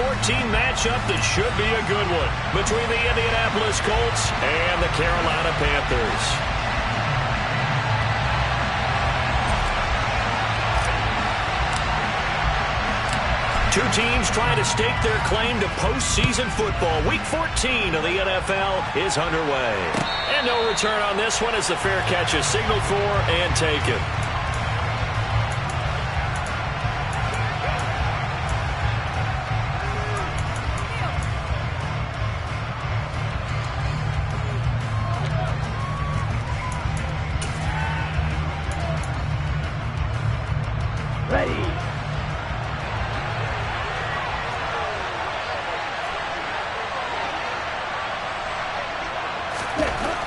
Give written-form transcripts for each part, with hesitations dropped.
matchup that should be a good one between the Indianapolis Colts and the Carolina Panthers. Two teams trying to stake their claim to postseason football. Week 14 of the NFL is underway. And no return on this one as the fair catch is signaled for and taken.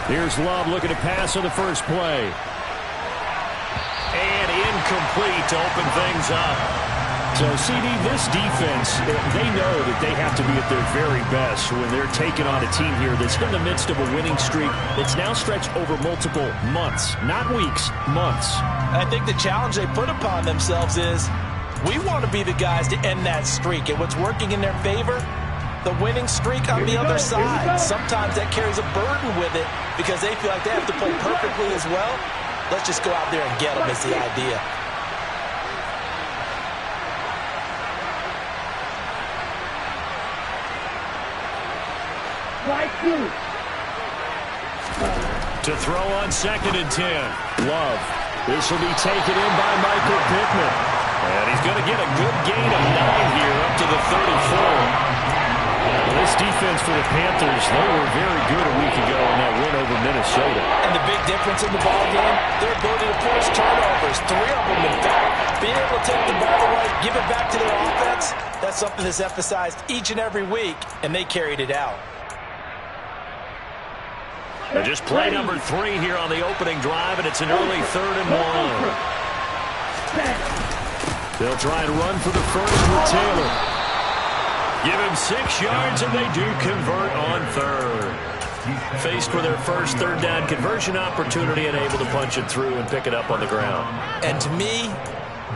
Here's Love looking to pass on the first play. And incomplete to open things up. So, CD, this defense, they know that they have to be at their very best when they're taking on a team here that's in the midst of a winning streak that's now stretched over multiple months, not weeks, months. I think the challenge they put upon themselves is we want to be the guys to end that streak. And what's working in their favor? The winning streak on the other side. Sometimes that carries a burden with it because they feel like they have to play perfectly as well. Let's just go out there and get them is the idea. To throw on 2nd and 10. Love. This will be taken in by Michael Pittman. And he's going to get a good gain of 9 here up to the 34. This defense for the Panthers, they were very good a week ago in that win over Minnesota. And the big difference in the ball game, their ability to force turnovers, 3 of them in fact. Being able to take the ball away, give it back to their offense, that's something that's emphasized each and every week, and they carried it out. They're just play number 3 here on the opening drive, and it's an early 3rd and 1. They'll try and run for the first with Taylor. Give him 6 yards, and they do convert on 3rd. Faced with their first 3rd down conversion opportunity and able to punch it through and pick it up on the ground. And to me,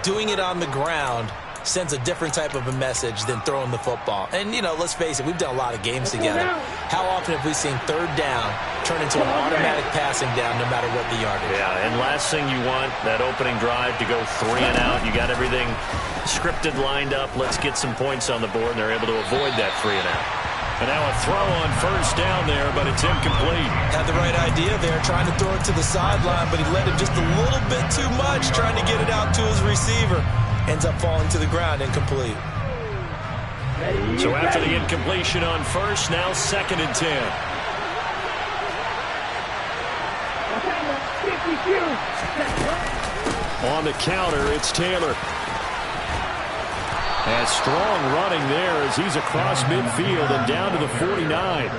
doing it on the ground sends a different type of a message than throwing the football. And, you know, let's face it, we've done a lot of games together. How often have we seen 3rd down turn into an automatic passing down no matter what the yardage? Yeah, and last thing you want, that opening drive to go 3 and out. You got everything scripted, lined up. Let's get some points on the board, and they're able to avoid that 3 and out. And now a throw on 1st down there, but it's incomplete. Had the right idea there, trying to throw it to the sideline, but he let it just a little bit too much, trying to get it out to his receiver. Ends up falling to the ground, incomplete. So after the incompletion on 1st, now 2nd and 10. On the counter, it's Taylor. And strong running there as he's across midfield and down to the 49.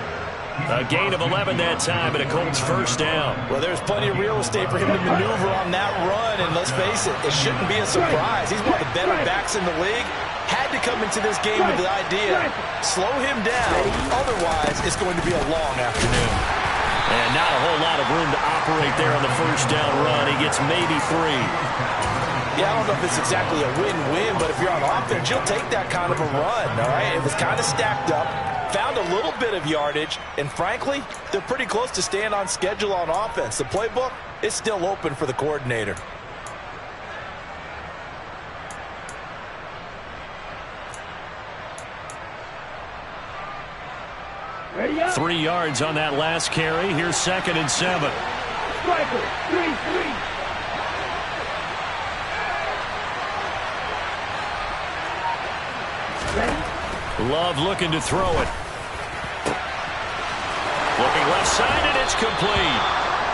A gain of 11 that time, and a Colts 1st down. Well, there's plenty of real estate for him to maneuver on that run, and let's face it, it shouldn't be a surprise. He's one of the better backs in the league. Had to come into this game with the idea, slow him down, otherwise it's going to be a long afternoon. And not a whole lot of room to operate there on the 1st down run. He gets maybe 3. Yeah, I don't know if it's exactly a win-win, but if you're on offense, you'll take that kind of a run, all right? It was kind of stacked up, found a little bit of yardage, and frankly, they're pretty close to staying on schedule on offense. The playbook is still open for the coordinator. Ready up. 3 yards on that last carry. Here's 2nd and 7. Striker, 3-3. Love looking to throw it. Looking left side, and it's complete.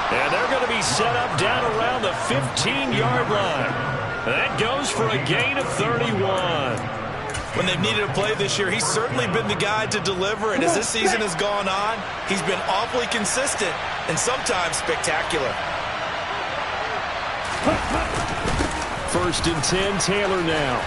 And they're going to be set up down around the 15-yard line. That goes for a gain of 31. When they've needed a play this year, he's certainly been the guy to deliver. And as this season has gone on, he's been awfully consistent and sometimes spectacular. 1st and 10, Taylor now.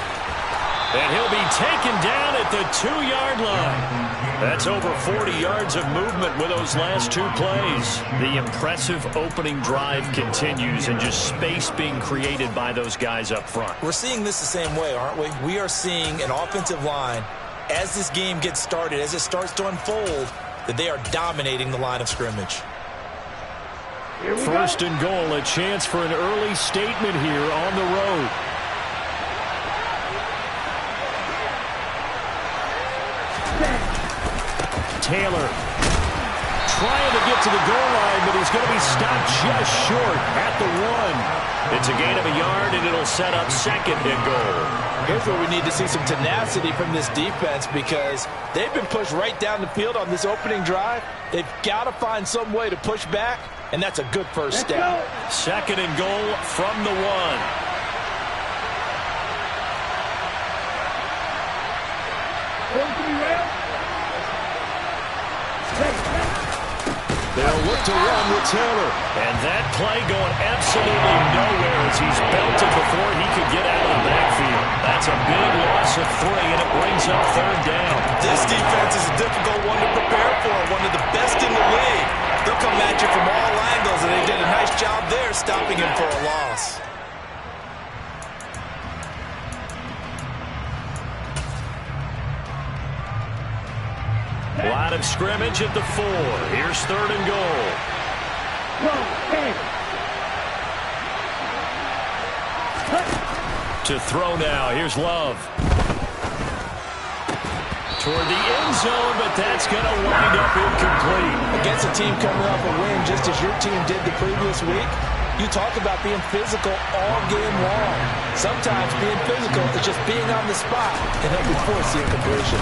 And he'll be taken down at the 2-yard line. That's over 40 yards of movement with those last 2 plays. The impressive opening drive continues and just space being created by those guys up front. We're seeing this the same way, aren't we? We are seeing an offensive line as this game gets started, as it starts to unfold, that they are dominating the line of scrimmage. First and goal, a chance for an early statement here on the road. Taylor trying to get to the goal line, but he's going to be stopped just short at the 1. It's a gain of a yard, and it'll set up second and goal. Here's where we need to see some tenacity from this defense, because they've been pushed right down the field on this opening drive. They've got to find some way to push back, and that's a good first step. Second and goal from the 1. They'll look to run with Taylor. And that play going absolutely nowhere as he's belted before he could get out of the backfield. That's a big loss of 3, and it brings up third down. This defense is a difficult one to prepare for, one of the best in the league. They'll come at you from all angles, and they did a nice job there stopping him for a loss. Line of scrimmage at the 4. Here's third and goal. To throw now. Here's Love. Toward the end zone, but that's going to wind up incomplete. Against a team coming off a win just as your team did the previous week, you talk about being physical all game long. Sometimes being physical is just being on the spot and helping force the incompletion.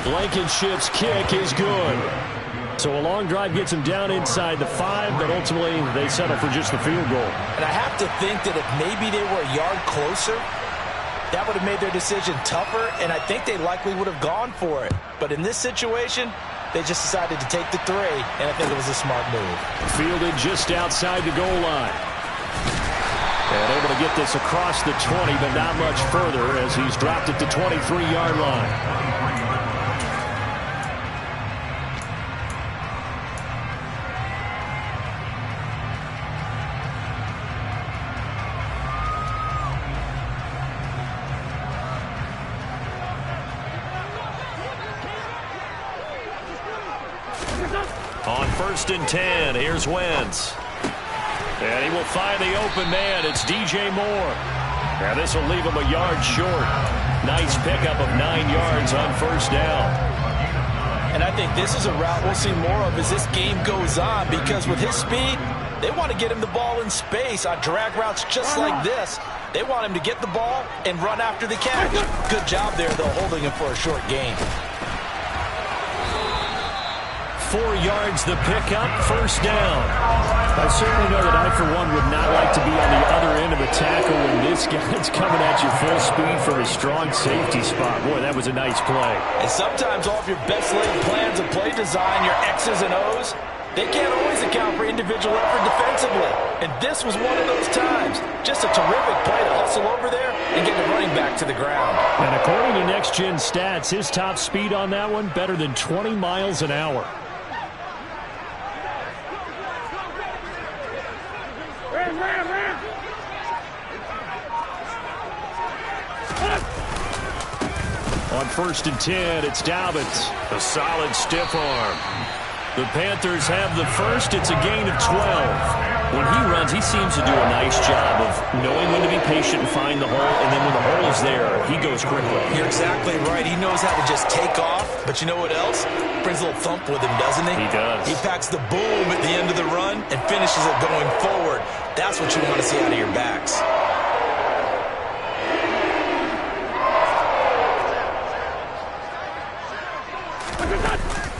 Blankenship's kick is good. So a long drive gets him down inside the 5, but ultimately they settle for just the field goal. And I have to think that if maybe they were a yard closer, that would have made their decision tougher, and I think they likely would have gone for it. But in this situation, they just decided to take the 3, and I think it was a smart move. Fielded just outside the goal line. And able to get this across the 20, but not much further as he's dropped at the 23-yard line. On 1st and 10, here's Wentz. And he will find the open man. It's DJ Moore. Now this will leave him a yard short. Nice pickup of 9 yards on first down. And I think this is a route we'll see more of as this game goes on, because with his speed, they want to get him the ball in space on drag routes just like this. They want him to get the ball and run after the catch. Good job there, though, holding him for a short gain. 4 yards the pickup, first down. I certainly know that I, for one, would not like to be on the other end of a tackle when this guy's coming at you full speed from a strong safety spot. Boy, that was a nice play. And sometimes all of your best laid plans of play design, your X's and O's, they can't always account for individual effort defensively. And this was one of those times. Just a terrific play to hustle over there and get the running back to the ground. And according to Next Gen Stats, his top speed on that one, better than 20 miles an hour. On 1st and 10, it's Dobbins. A solid stiff arm. The Panthers have the first. It's a gain of 12. When he runs, he seems to do a nice job of knowing when to be patient and find the hole, and then when the hole is there, he goes quickly. You're exactly right. He knows how to just take off, but you know what else? Brings a little thump with him, doesn't he? He does. He packs the boom at the end of the run and finishes it going forward. That's what you want to see out of your backs.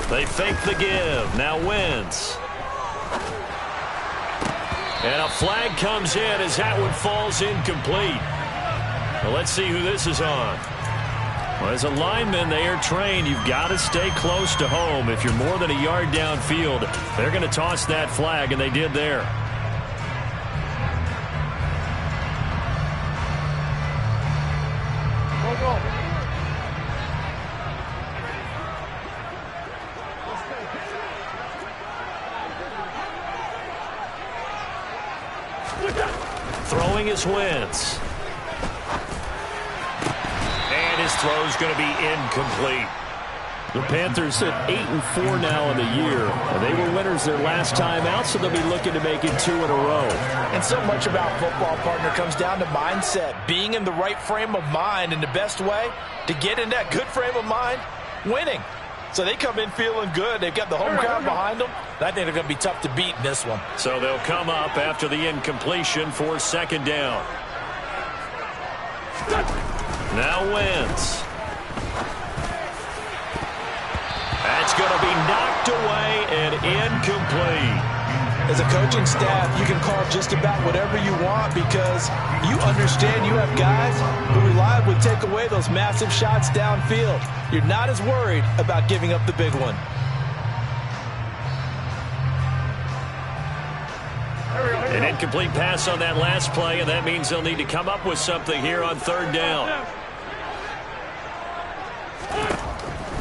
They fake the give. Now Wentz. And a flag comes in as that one falls incomplete. Well, let's see who this is on. Well, as a lineman, they are trained. You've got to stay close to home. If you're more than a yard downfield, they're going to toss that flag, and they did there. Throwing his Wentz. And his throw is going to be incomplete. The Panthers sit 8-4 now in the year. And they were winners their last time out, so they'll be looking to make it 2 in a row. And so much about football, partner, comes down to mindset. Being in the right frame of mind, and the best way to get in that good frame of mind, winning. So they come in feeling good. They've got the home crowd behind them. I think they're going to be tough to beat in this one. So they'll come up after the incompletion for second down. Now Wentz. That's going to be knocked away and incomplete. As a coaching staff, you can call just about whatever you want because you understand you have guys who reliably take away those massive shots downfield. You're not as worried about giving up the big one. An incomplete pass on that last play, and that means they'll need to come up with something here on third down.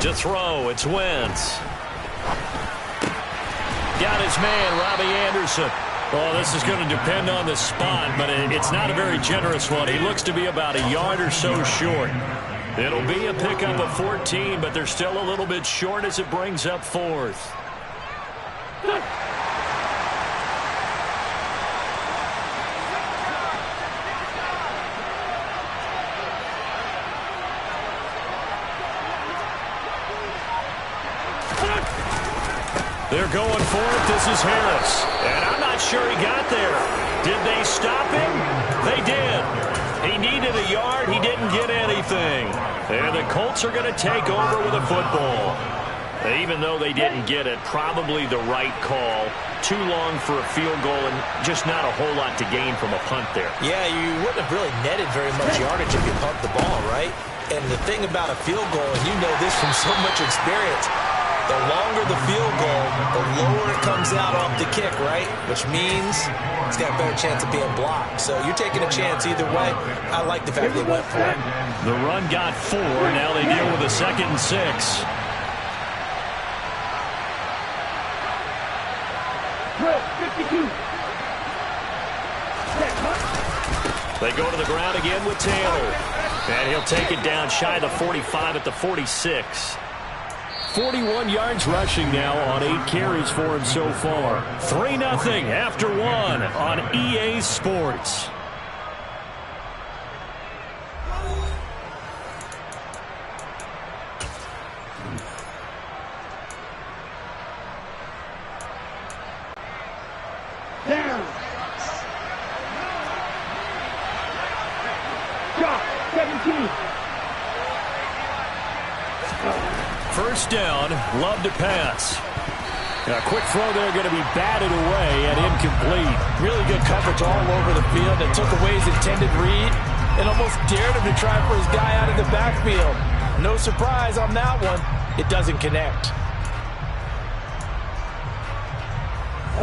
To throw, it's Wentz. Got his man, Robbie Anderson. Well, this is going to depend on the spot, but it's not a very generous one. He looks to be about a yard or so short. It'll be a pickup of 14, but they're still a little bit short as it brings up fourth. They're going for it. This is Harris. And I'm not sure he got there. Did they stop him? They did. He needed a yard. He didn't get anything. And the Colts are going to take over with a football. Even though they didn't get it, probably the right call. Too long for a field goal and just not a whole lot to gain from a punt there. Yeah, you wouldn't have really netted very much yardage if you pumped the ball, right? And the thing about a field goal, and you know this from so much experience, the longer the field goal, the lower it comes out off the kick, right? Which means it's got a better chance of being blocked. So you're taking a chance either way. I like the fact they went for it. The run got 4. Now they deal with a 2nd and 6. They go to the ground again with Taylor. And he'll take it down shy of the 45 at the 46. 41 yards rushing now on 8 carries for him so far. 3-0 after 1 on EA Sports. Down. Drop. 17. First down, Love to pass. A quick throw there going to be batted away and incomplete. Really good coverage all over the field that took away his intended read and almost dared him to try for his guy out of the backfield. No surprise on that one. It doesn't connect.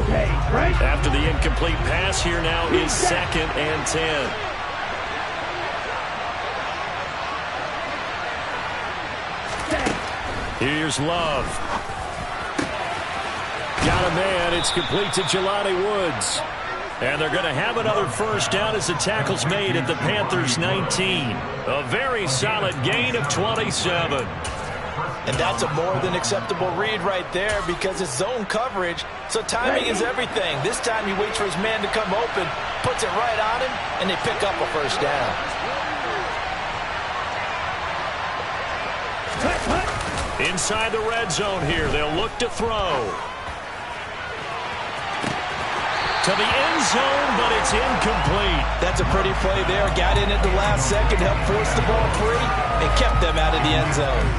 Okay, right. After the incomplete pass, here now is 2nd and 10. Here's Love. Got a man. It's complete to Jelani Woods. And they're going to have another first down as the tackle's made at the Panthers' 19. A very solid gain of 27. And that's a more than acceptable read right there because it's zone coverage, so timing is everything. This time he waits for his man to come open, puts it right on him, and they pick up a first down. Inside the red zone here, they'll look to throw. To the end zone, but it's incomplete. That's a pretty play there. Got in at the last second, helped force the ball free, and kept them out of the end zone.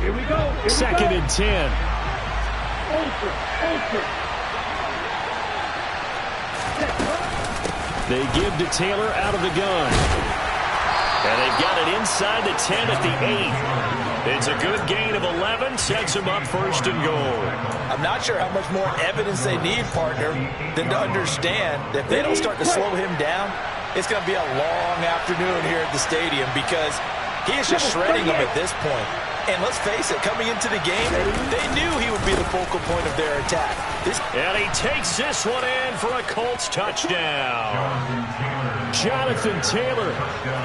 Here we go. 2nd and 10. They give to Taylor out of the gun. And they've got it inside the 10 at the 8. It's a good gain of 11, sets them up 1st and goal. I'm not sure how much more evidence they need, partner, than to understand that if they don't start to slow him down, it's going to be a long afternoon here at the stadium because he is just shredding them at this point. And let's face it, coming into the game, they knew he would be the focal point of their attack. And he takes this one in for a Colts touchdown. Jonathan Taylor,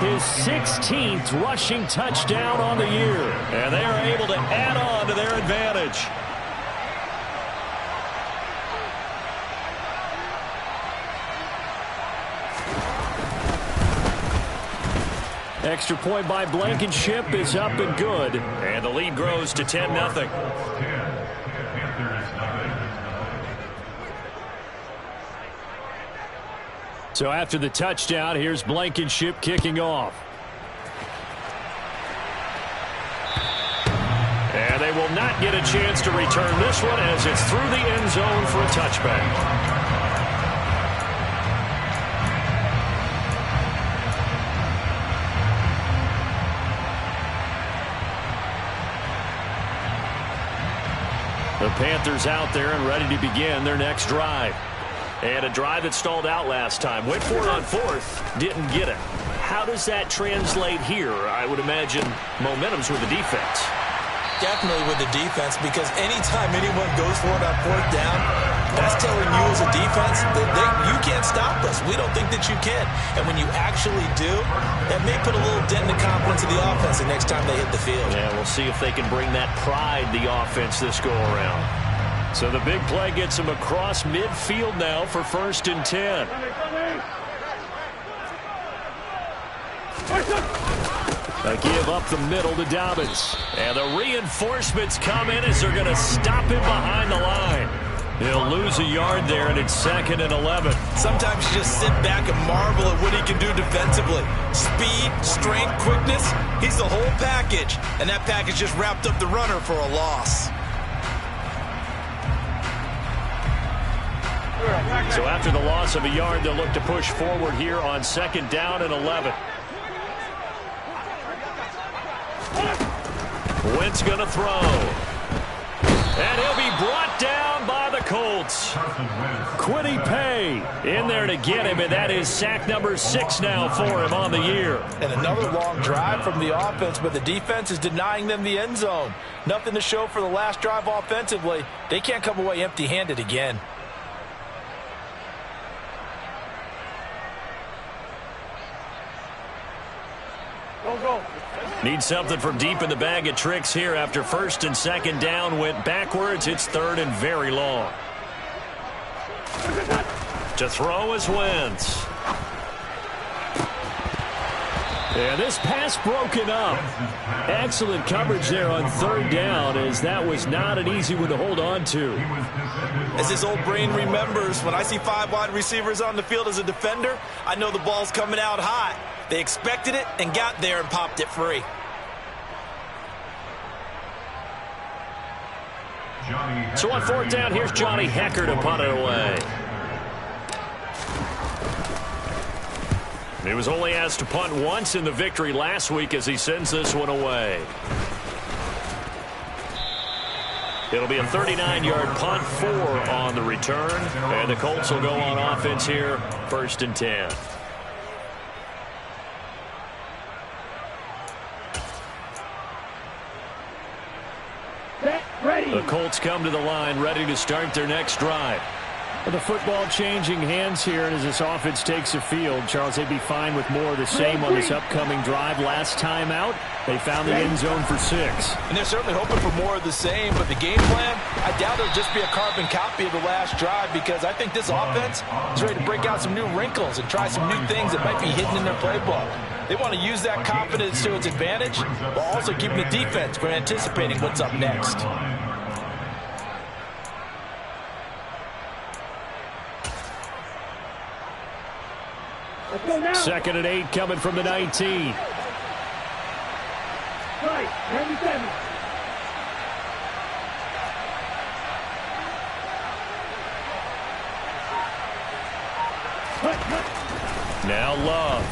his 16th rushing touchdown on the year. And they are able to add on to their advantage. Extra point by Blankenship is up and good. And the lead grows to 10-0. So after the touchdown, here's Blankenship kicking off. And they will not get a chance to return this one as it's through the end zone for a touchback. The Panthers out there and ready to begin their next drive. And a drive that stalled out last time. Went for it on fourth, didn't get it. How does that translate here? I would imagine momentum's with the defense. Definitely with the defense, because anytime anyone goes for it on fourth down, that's telling you as a defense that you can't stop us. We don't think that you can. And when you actually do, that may put a little dent in the confidence of the offense the next time they hit the field. Yeah, we'll see if they can bring that pride, the offense, this go-around. So the big play gets him across midfield now for 1st and 10. A give up the middle to Dobbins. And the reinforcements come in as they're going to stop him behind the line. He'll lose a yard there, and it's 2nd and 11. Sometimes you just sit back and marvel at what he can do defensively. Speed, strength, quickness, he's the whole package. And that package just wrapped up the runner for a loss. So after the loss of a yard, they'll look to push forward here on 2nd down and 11. Wentz going to throw. And he'll be brought down by the Colts. Quiddy Pay in there to get him, and that is sack number 6 now for him on the year. And another long drive from the offense, but the defense is denying them the end zone. Nothing to show for the last drive offensively. They can't come away empty-handed again. Need something from deep in the bag of tricks here after 1st and 2nd down went backwards. It's 3rd and very long. To throw is Wentz. And this pass broken up. Excellent coverage there on 3rd down, as that was not an easy one to hold on to. As his old brain remembers, when I see 5 wide receivers on the field as a defender, I know the ball's coming out hot. They expected it and got there and popped it free. So on 4th down, here's Johnny Hecker to punt it away. He was only asked to punt once in the victory last week as he sends this one away. It'll be a 39-yard punt, 4 on the return. And the Colts will go on offense here, 1st and 10. The Colts come to the line, ready to start their next drive. The football changing hands here, and as this offense takes the field, Charles, they'd be fine with more of the same on this upcoming drive. Last time out, they found the end zone for 6. And they're certainly hoping for more of the same, but the game plan, I doubt it'll just be a carbon copy of the last drive, because I think this offense is ready to break out some new wrinkles and try some new things that might be hidden in their playbook. They want to use that confidence to its advantage, while also keeping the defense from anticipating what's up next. 2nd and 8 coming from the 19. Right, 97. Now Love.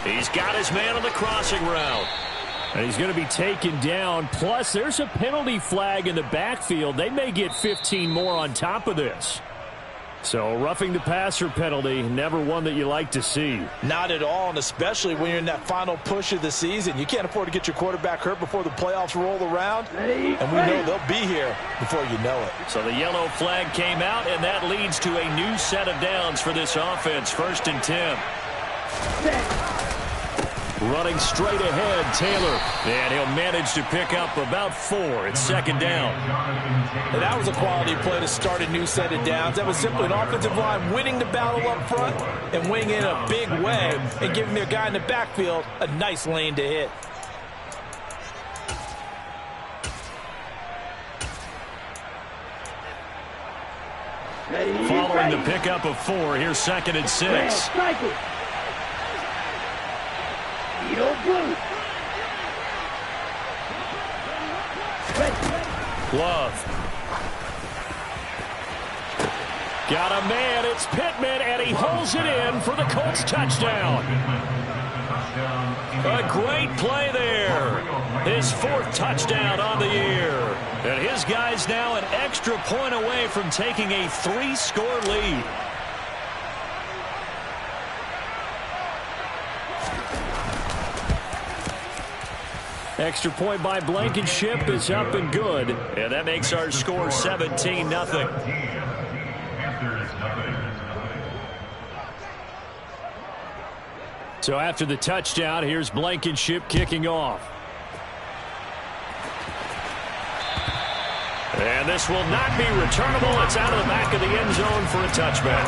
He's got his man on the crossing route. And he's going to be taken down. Plus, there's a penalty flag in the backfield. They may get 15 more on top of this. So roughing the passer penalty, never one that you like to see. Not at all, and especially when you're in that final push of the season. You can't afford to get your quarterback hurt before the playoffs roll around. And we know they'll be here before you know it. So the yellow flag came out, and that leads to a new set of downs for this offense. 1st and 10. Running straight ahead, Taylor. And he'll manage to pick up about 4. It's 2nd down. And that was a quality play to start a new set of downs. That was simply an offensive line winning the battle up front and winning in a big way and giving their guy in the backfield a nice lane to hit. Following the pickup of 4, here's 2nd and 6. Love. Got a man. It's Pittman, and he holds it in for the Colts touchdown. A great play there. His 4th touchdown on the year. And his guy's now an extra point away from taking a 3-score lead. Extra point by Blankenship is up and good. And that makes our score 17-0. So after the touchdown, here's Blankenship kicking off. And this will not be returnable. It's out of the back of the end zone for a touchback.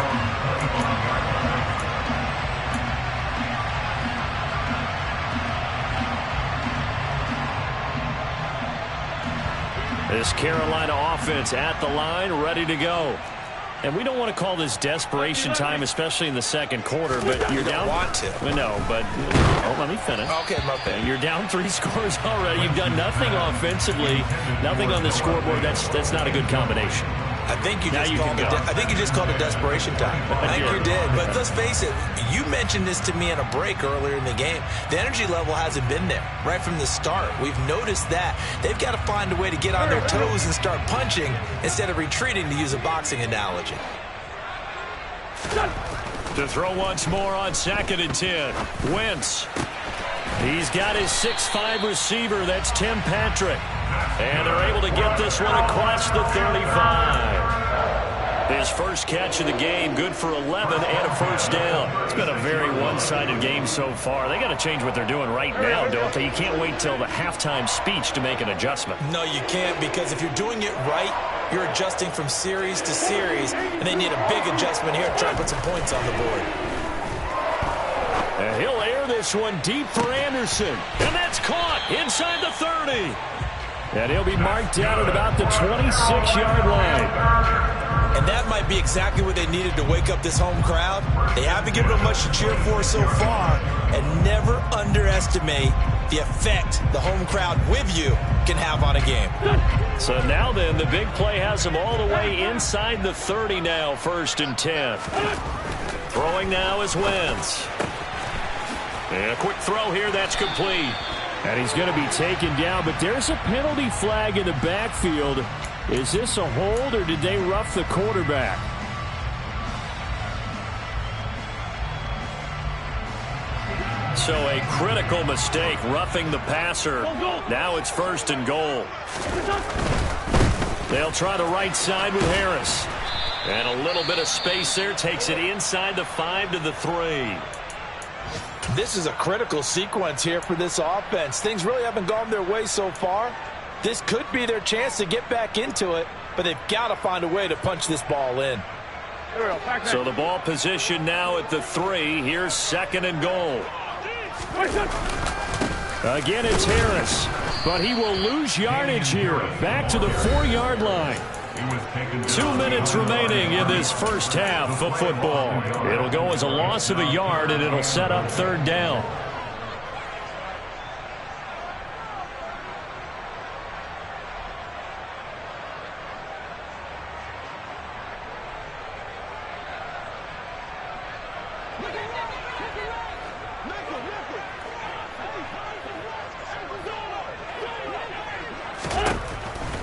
This Carolina offense at the line, ready to go. And we don't want to call this desperation time, especially in the 2nd quarter, but you're down. Want to. No, but let me finish. Okay. You're down 3 scores already. You've done nothing offensively, nothing on the scoreboard. That's not a good combination. I think you just called it desperation time. I think you did. But let's face it, you mentioned this to me in a break earlier in the game. The energy level hasn't been there right from the start. We've noticed that. They've got to find a way to get on their toes and start punching instead of retreating, to use a boxing analogy. To throw once more on 2nd and 10. Wentz. He's got his 6'5" receiver. That's Tim Patrick. And they're able to get this one across the 35. His first catch of the game, good for 11 and a 1st down. It's been a very one-sided game so far. They got to change what they're doing right now, don't they? You can't wait till the halftime speech to make an adjustment. No, you can't, because if you're doing it right, you're adjusting from series to series, and they need a big adjustment here to try to put some points on the board. And he'll air this one deep for Anderson. And that's caught inside the 30. And he'll be marked down at about the 26-yard line. And that might be exactly what they needed to wake up this home crowd. They haven't given them much to cheer for so far. And never underestimate the effect the home crowd with you can have on a game. So now then, the big play has them all the way inside the 30 now, 1st and 10. Throwing now is Wentz. And a quick throw here, that's complete. And he's going to be taken down, but there's a penalty flag in the backfield. Is this a hold, or did they rough the quarterback? So a critical mistake, roughing the passer. Now it's 1st and goal. They'll try the right side with Harris. And a little bit of space there, takes it inside the 5 to the 3. This is a critical sequence here for this offense. Things really haven't gone their way so far. This could be their chance to get back into it, but they've got to find a way to punch this ball in. So the ball position now at the 3. Here's 2nd and goal. Again, it's Harris, but he will lose yardage here. Back to the 4-yard line. 2 minutes remaining in this first half of football. It'll go as a loss of a yard, and it'll set up 3rd down.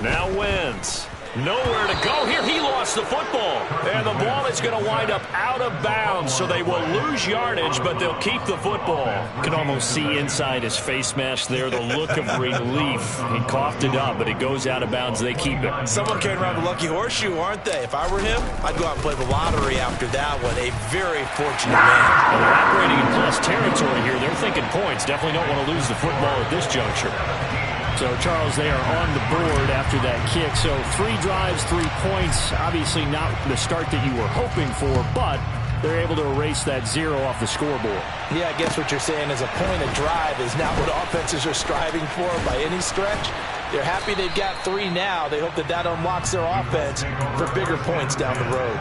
Now Wentz. Nowhere to go here. He lost the football. And the ball is going to wind up out of bounds, so they will lose yardage, but they'll keep the football. Can almost see inside his face mask there the look of relief. He coughed it up, but it goes out of bounds. They keep it. Someone carrying around a lucky horseshoe, aren't they? If I were him, I'd go out and play the lottery after that one. A very fortunate man. Well, they're operating in plus territory here. They're thinking points. Definitely don't want to lose the football at this juncture. So, Charles, they are on the board after that kick. So, 3 drives, 3 points. Obviously not the start that you were hoping for, but they're able to erase that 0 off the scoreboard. Yeah, I guess what you're saying is a point of drive is not what offenses are striving for by any stretch. They're happy they've got 3 now. They hope that that unlocks their offense for bigger points down the road.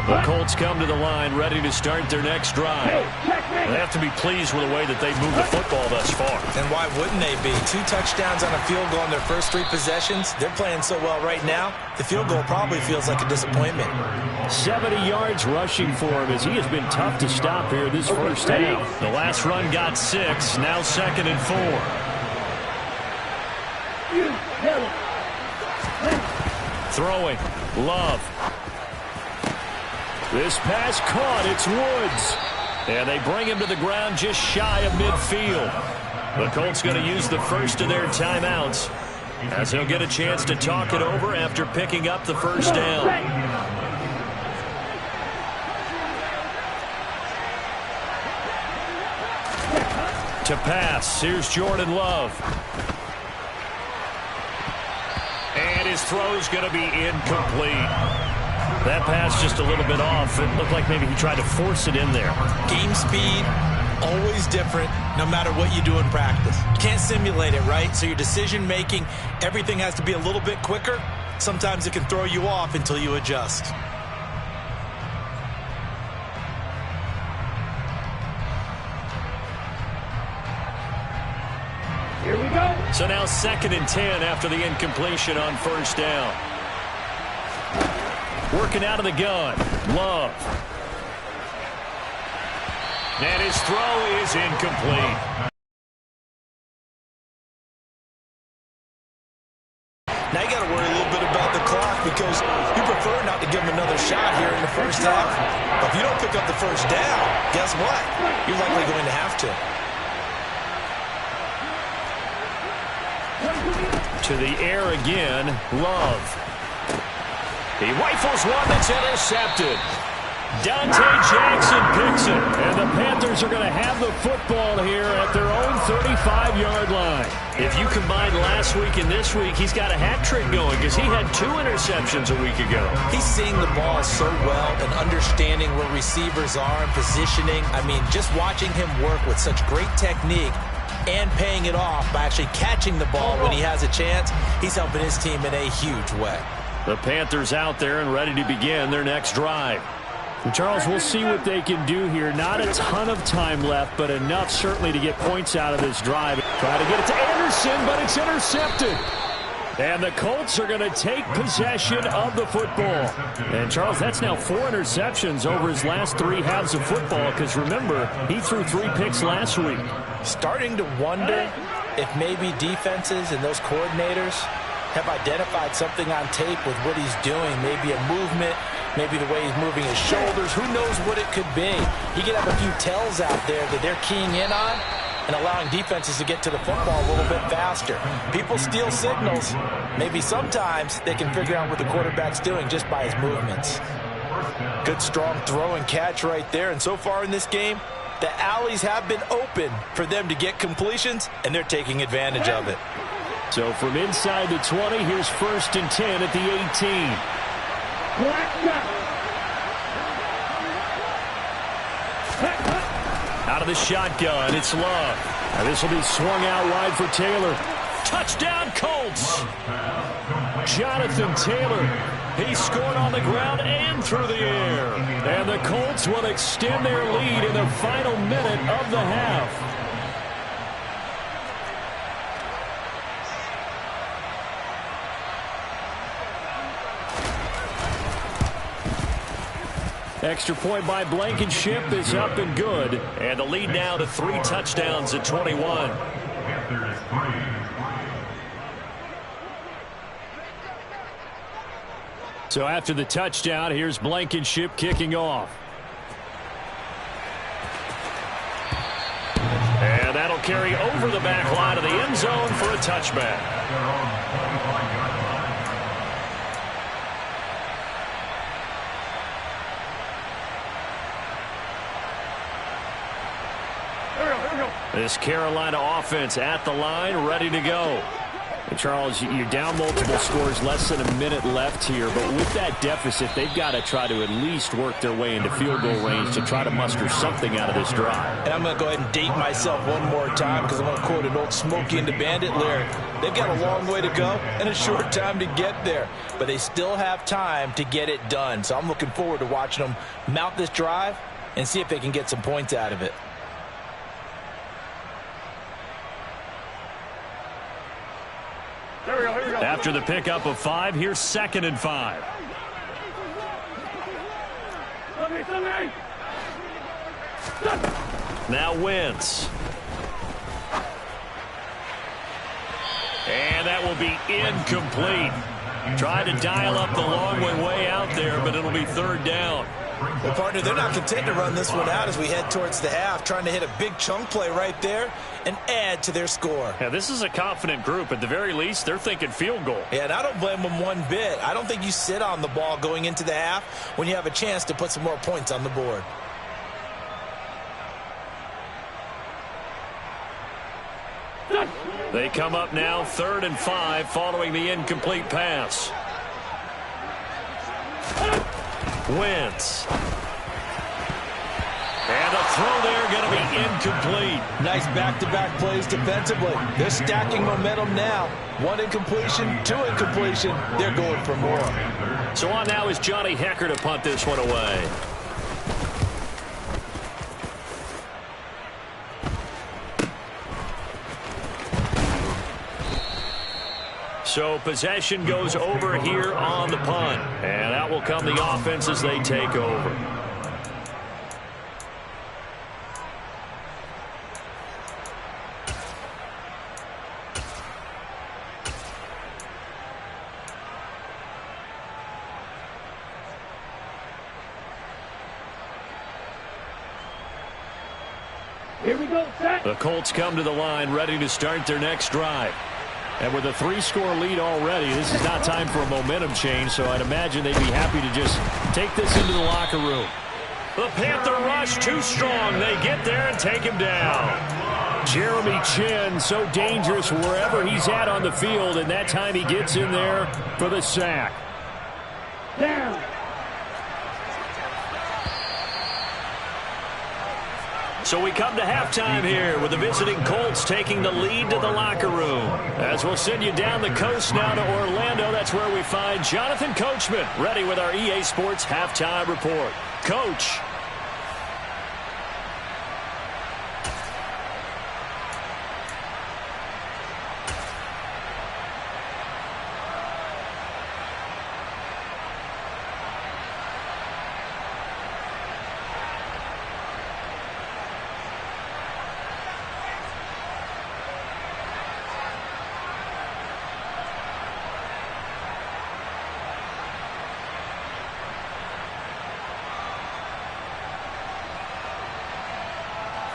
The Colts come to the line ready to start their next drive. They have to be pleased with the way that they've moved the football thus far. And why wouldn't they be? 2 touchdowns on a field goal in their first 3 possessions. They're playing so well right now, the field goal probably feels like a disappointment. 70 yards rushing for him as he has been tough to stop here this first half. The last run got 6, now 2nd and 4. Throwing, Love. This pass caught, it's Woods. And they bring him to the ground just shy of midfield. The Colts going to use the first of their timeouts as he'll get a chance to talk it over after picking up the first down. To pass, here's Jordan Love. And his throw's going to be incomplete. That pass just a little bit off. It looked like maybe he tried to force it in there. Game speed, always different, no matter what you do in practice. You can't simulate it, right? So your decision-making, everything has to be a little bit quicker. Sometimes it can throw you off until you adjust. Here we go. So now 2nd and 10 after the incompletion on first down. Working out of the gun, Love. And his throw is incomplete. Now you got to worry a little bit about the clock because you prefer not to give him another shot here in the first half. But if you don't pick up the first down, guess what? You're likely going to have to. To the air again, Love. He rifles one that's intercepted. Dante Jackson picks it. And the Panthers are going to have the football here at their own 35-yard line. If you combine last week and this week, he's got a hat trick going because he had 2 interceptions a week ago. He's seeing the ball so well and understanding where receivers are and positioning. I mean, just watching him work with such great technique and paying it off by actually catching the ball when he has a chance, he's helping his team in a huge way. The Panthers out there and ready to begin their next drive. And Charles, we'll see what they can do here. Not a ton of time left, but enough certainly to get points out of this drive. Try to get it to Anderson, but it's intercepted. And the Colts are going to take possession of the football. And, Charles, that's now 4 interceptions over his last 3 halves of football because, remember, he threw 3 picks last week. Starting to wonder if maybe defenses and those coordinators have identified something on tape with what he's doing. Maybe a movement, maybe the way he's moving his shoulders. Who knows what it could be? He could have a few tells out there that they're keying in on and allowing defenses to get to the football a little bit faster. People steal signals. Maybe sometimes they can figure out what the quarterback's doing just by his movements. Good, strong throw and catch right there. And so far in this game, the alleys have been open for them to get completions, and they're taking advantage of it. So from inside the 20, here's 1st and 10 at the 18. Out of the shotgun, it's Love. And this will be swung out wide for Taylor. Touchdown, Colts! Jonathan Taylor He scored on the ground and through the air. And the Colts will extend their lead in the final minute of the half. Extra point by Blankenship is up and good. And the lead now to 3 touchdowns at 21. So after the touchdown, here's Blankenship kicking off. And that'll carry over the back line of the end zone for a touchback. This Carolina offense at the line, ready to go. And Charles, you're down multiple scores, less than a minute left here. But with that deficit, they've got to try to at least work their way into field goal range to try to muster something out of this drive. And I'm going to go ahead and date myself one more time because I'm going to quote an old Smokey and the Bandit lyric. They've got a long way to go and a short time to get there. But they still have time to get it done. So I'm looking forward to watching them mount this drive and see if they can get some points out of it. After the pickup of 5, here's 2nd and 5. Now Wentz. And that will be incomplete. Tried to dial up the long way out there, but it'll be 3rd down. Well, partner, they're not content to run this one out as we head towards the half, trying to hit a big chunk play right there and add to their score. Yeah, this is a confident group. At the very least, they're thinking field goal. Yeah, and I don't blame them one bit. I don't think you sit on the ball going into the half when you have a chance to put some more points on the board. They come up now 3rd and 5 following the incomplete pass. Wentz. And the throw there going to be incomplete. Nice back-to-back plays defensively. They're stacking momentum now. 1 incompletion, 2 incompletion. They're going for more. So on now is Johnny Hecker to punt this one away. So possession goes over here on the punt. And out will come the offense as they take over. Here we go, set. The Colts come to the line ready to start their next drive. And with a 3-score lead already, this is not time for a momentum change, so I'd imagine they'd be happy to just take this into the locker room. The Panther rush too strong. They get there and take him down. Jeremy Chinn, so dangerous wherever he's at on the field, and that time he gets in there for the sack. Down. So we come to halftime here with the visiting Colts taking the lead to the locker room. As we'll send you down the coast now to Orlando, that's where we find Jonathan Coachman ready with our EA Sports Halftime Report. Coach.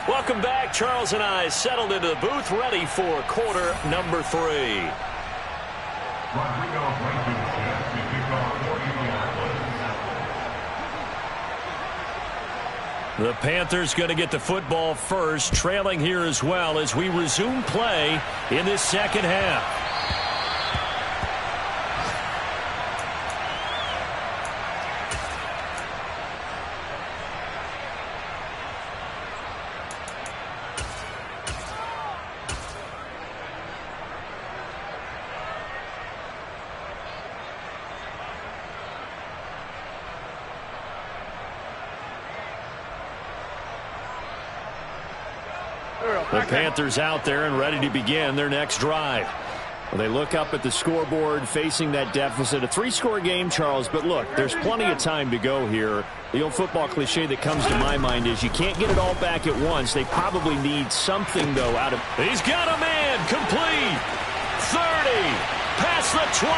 Welcome back. Charles and I settled into the booth ready for quarter number 3. The Panthers going to get the football first, trailing here as well as we resume play in this second half. The Panthers out there and ready to begin their next drive. Well, they look up at the scoreboard facing that deficit. A 3-score game, Charles, but look, there's plenty of time to go here. The old football cliche that comes to my mind is you can't get it all back at once. They probably need something, though, out of... He's got a man, complete. 30, past the 20.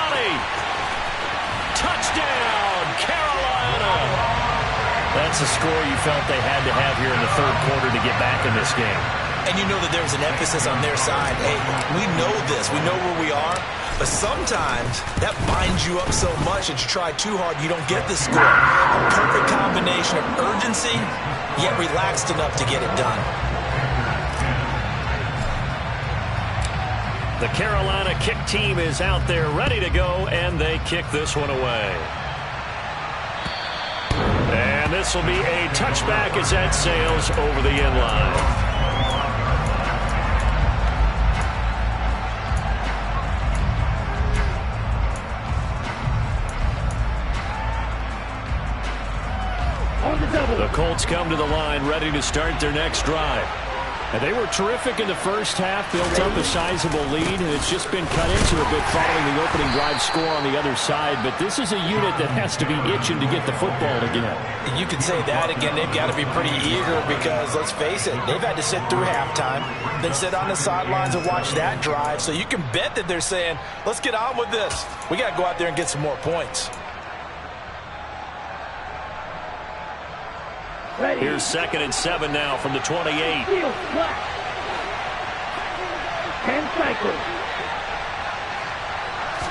Touchdown, Carolina. That's a score you felt they had to have here in the third quarter to get back in this game. And you know that there was an emphasis on their side. Hey, we know this. We know where we are. But sometimes that binds you up so much that you try too hard, you don't get the score. A perfect combination of urgency, yet relaxed enough to get it done. The Carolina kick team is out there ready to go, and they kick this one away. And this will be a touchback as that sails over the end line. The Colts come to the line ready to start their next drive. And they were terrific in the first half, built up a sizable lead, and it's just been cut into a bit following the opening drive score on the other side. But this is a unit that has to be itching to get the football again. You could say that again. They've got to be pretty eager because, let's face it, they've had to sit through halftime, then sit on the sidelines and watch that drive. So you can bet that they're saying, let's get on with this. We got to go out there and get some more points. Here's 2nd and 7 now from the 28. 10 cycles.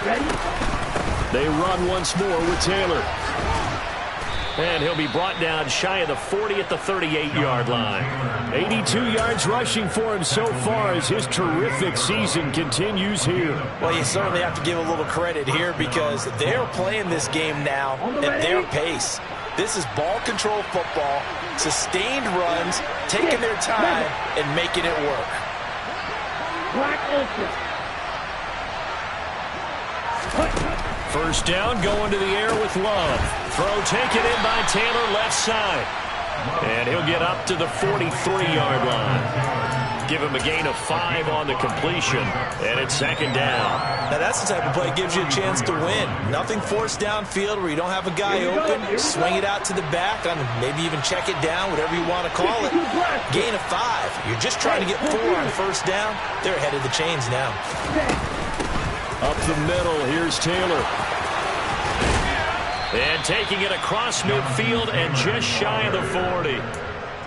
Ready? They run once more with Taylor. And he'll be brought down shy of the 40 at the 38-yard line. 82 yards rushing for him so far as his terrific season continues here. Well, you certainly have to give a little credit here because they're playing this game now at their pace. This is ball control football, sustained runs, taking their time, and making it work. First down, going to the air with Love. Throw taken in by Taylor, left side. And he'll get up to the 43-yard line. Give him a gain of 5 on the completion, and it's 2nd down. Now that's the type of play that gives you a chance to win. Nothing forced downfield where you don't have a guy open. Swing it out to the back, maybe even check it down, whatever you want to call it. Gain of 5. You're just trying to get 4 on first down. They're ahead of the chains now. Up the middle, here's Taylor. And taking it across midfield and just shy of the 40.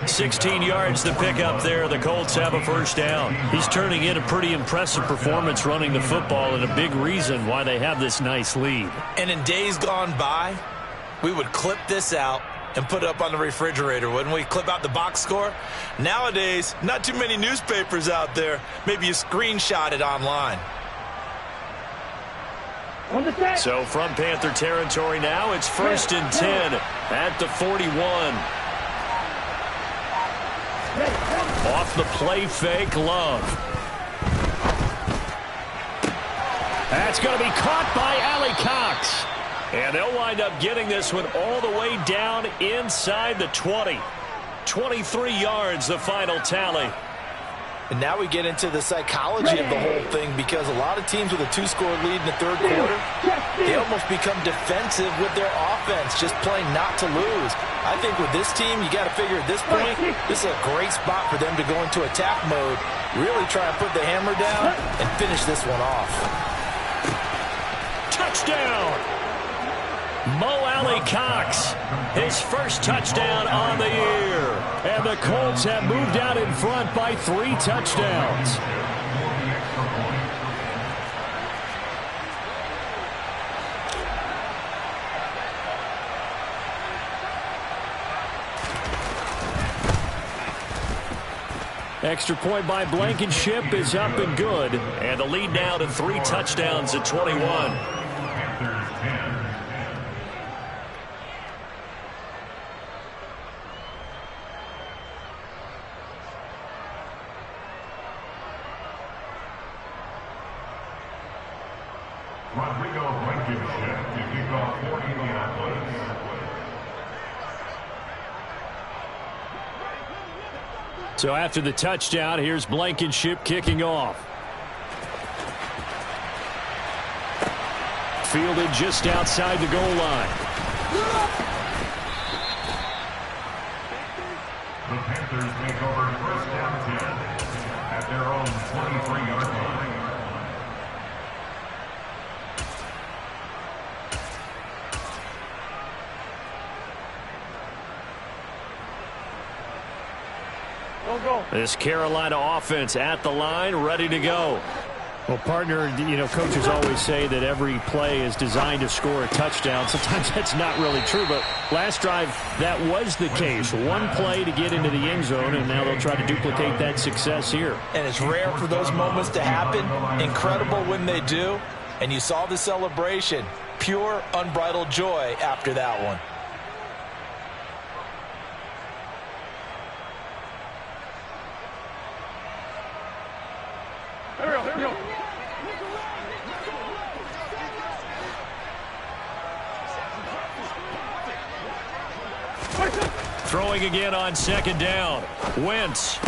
16 yards to pick up there. The Colts have a first down. He's turning in a pretty impressive performance running the football and a big reason why they have this nice lead. And in days gone by, we would clip this out and put it up on the refrigerator, wouldn't we? Clip out the box score. Nowadays, not too many newspapers out there. Maybe you screenshot it online. So from Panther territory now, it's 1st and 10 at the 41. Off the play fake, Love. That's going to be caught by Allie Cox. And they'll wind up getting this one all the way down inside the 20. 23 yards, the final tally. And now we get into the psychology of the whole thing because a lot of teams with a 2-score lead in the third quarter, they almost become defensive with their offense, just playing not to lose. I think with this team, you got to figure at this point, this is a great spot for them to go into attack mode, really try and put the hammer down and finish this one off. Touchdown! Mo Alley Cox, his first touchdown on the year. And the Colts have moved out in front by 3 touchdowns. Extra point by Blankenship is up and good. And the lead now to 3 touchdowns at 21. So after the touchdown, here's Blankenship kicking off. Fielded just outside the goal line. The Panthers take over first down 10 at their own 23-yard line. This Carolina offense at the line, ready to go. Well, partner, you know, coaches always say that every play is designed to score a touchdown. Sometimes that's not really true, but last drive, that was the case. One play to get into the end zone, and now they'll try to duplicate that success here. And it's rare for those moments to happen. Incredible when they do. And you saw the celebration. Pure, unbridled joy after that one. Throwing again on second down. Wentz.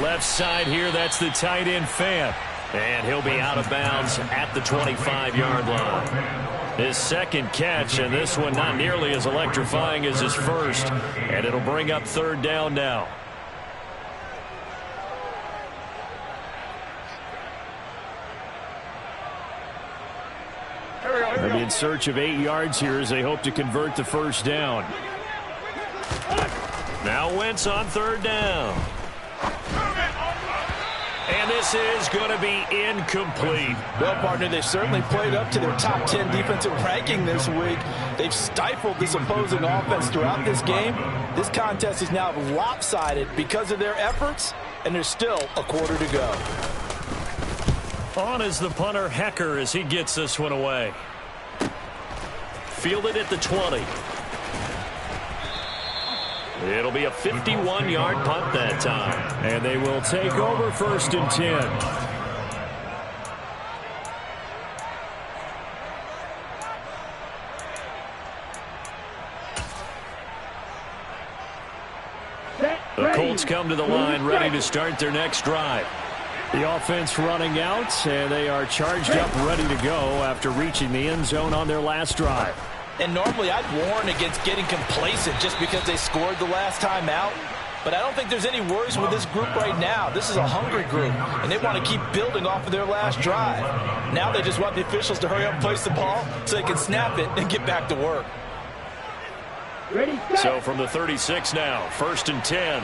Left side here, that's the tight end Fant. And he'll be out of bounds at the 25-yard line. His second catch, and this one not nearly as electrifying as his first. And it'll bring up third down now. They'll be in search of 8 yards here as they hope to convert the first down. Now Wentz on third down. And this is going to be incomplete. Well, partner, they've certainly played up to their top 10 defensive ranking this week. They've stifled this opposing offense throughout this game. This contest is now lopsided because of their efforts, and there's still a quarter to go. On is the punter, Hecker, as he gets this one away. Fielded at the 20. It'll be a 51-yard punt that time. And they will take over first and 10. The Colts come to the line ready to start their next drive. The offense running out, and they are charged up ready to go after reaching the end zone on their last drive. And normally I'd warn against getting complacent just because they scored the last time out. But I don't think there's any worries with this group right now. This is a hungry group, and they want to keep building off of their last drive. Now they just want the officials to hurry up and place the ball so they can snap it and get back to work. So from the 36 now, first and 10.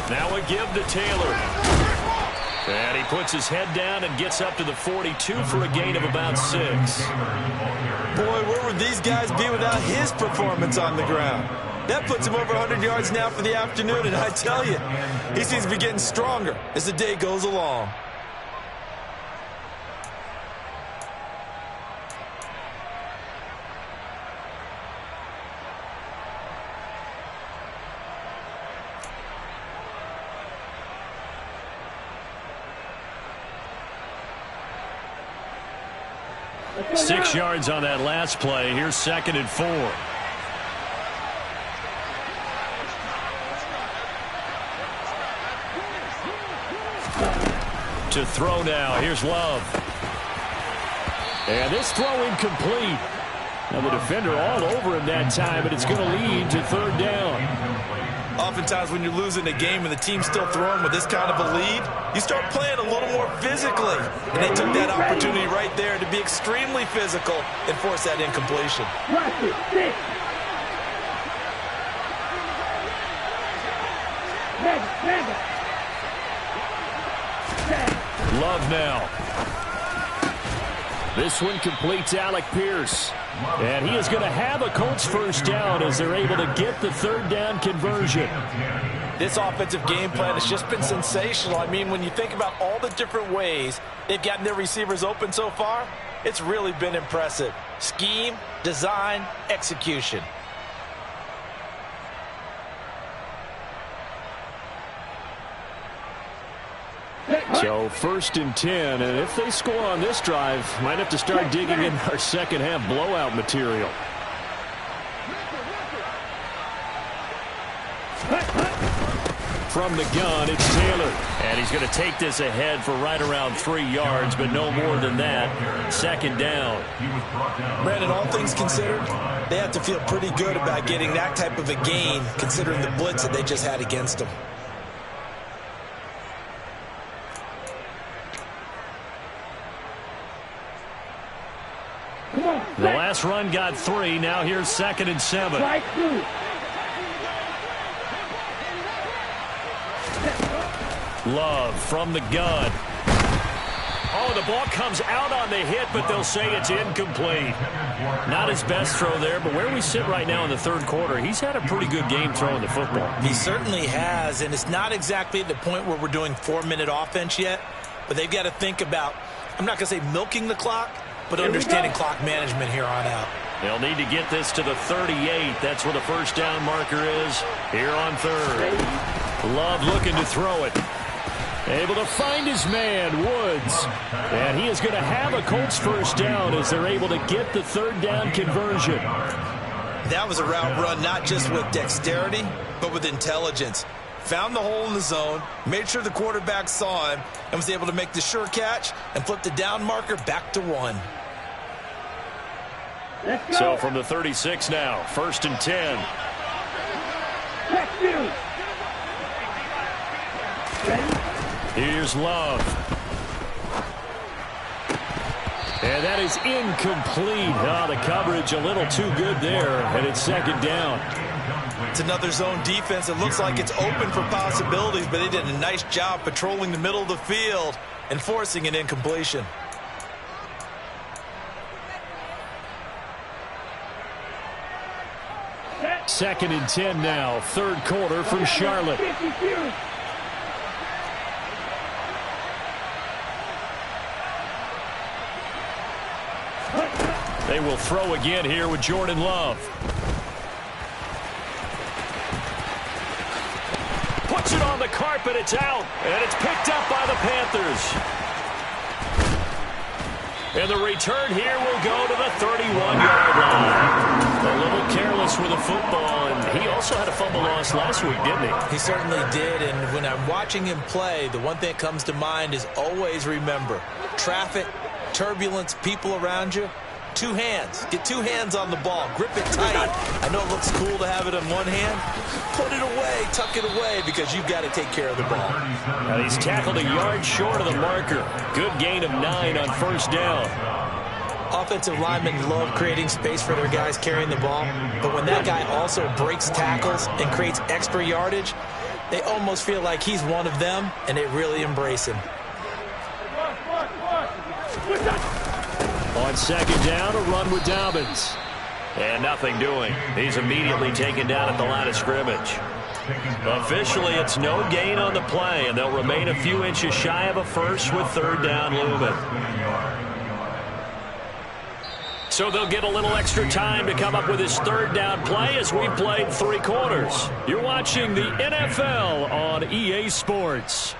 Now a give to Taylor. And he puts his head down and gets up to the 42 for a gain of about 6. Boy, where would these guys be without his performance on the ground? That puts him over 100 yards now for the afternoon, and I tell you, he seems to be getting stronger as the day goes along. Six yards on that last play. Here's second and 4. To throw now. Here's Love. And this throw incomplete. Now the defender all over him that time, but it's going to lead to third down. Oftentimes when you're losing a game and the team's still throwing with this kind of a lead, you start playing a little more physically. And they took that opportunity right there to be extremely physical and force that incompletion. Love now. This one completes Alec Pierce. And he is going to have a Colts first down as they're able to get the third down conversion. This offensive game plan has just been sensational. I mean, when you think about all the different ways they've gotten their receivers open so far, it's really been impressive. Scheme, design, execution. So first and 10, and if they score on this drive, might have to start digging in our second half blowout material. From the gun, it's Taylor. And he's going to take this ahead for right around 3 yards, but no more than that. Second down. Brandon, all things considered, they have to feel pretty good about getting that type of a gain, considering the blitz that they just had against them. The last run got 3. Now here's 2nd and 7. Love from the gun. Oh, the ball comes out on the hit, but they'll say it's incomplete. Not his best throw there, but where we sit right now in the third quarter, he's had a pretty good game throwing the football. He certainly has, and it's not exactly at the point where we're doing 4-minute offense yet, but they've got to think about, I'm not going to say milking the clock, but understanding clock management here on out. They'll need to get this to the 38. That's where the first down marker is here on third. Love looking to throw it. Able to find his man, Woods. And he is going to have a Colts first down as they're able to get the third down conversion. That was a route run not just with dexterity, but with intelligence. Found the hole in the zone, made sure the quarterback saw him, and was able to make the sure catch and flip the down marker back to 1. So from the 36 now, 1st and 10. Here's Love. And that is incomplete. Oh, the coverage a little too good there, and it's 2nd down. It's another zone defense. It looks like it's open for possibilities, but they did a nice job patrolling the middle of the field and forcing an incompletion. Second and 10 now, third quarter from Charlotte. They will throw again here with Jordan Love. Puts it on the carpet, it's out, and it's picked up by the Panthers. And the return here will go to the 31-yard line. A little careless with the football, and he also had a fumble loss last week, didn't he? He certainly did, and when I'm watching him play, the one thing that comes to mind is always remember, traffic, turbulence, people around you, 2 hands. Get 2 hands on the ball. Grip it tight. I know it looks cool to have it in one hand. Put it away, tuck it away, because you've got to take care of the ball. Now he's tackled a yard short of the marker. Good gain of 9 on first down. Offensive linemen love creating space for their guys carrying the ball, but when that guy also breaks tackles and creates extra yardage, they almost feel like he's one of them, and they really embrace him. On second down, a run with Dobbins. And nothing doing. He's immediately taken down at the line of scrimmage. Officially, it's no gain on the play, and they'll remain a few inches shy of a first with third down looming. So they'll get a little extra time to come up with his third down play as we've played 3 quarters. You're watching the NFL on EA Sports.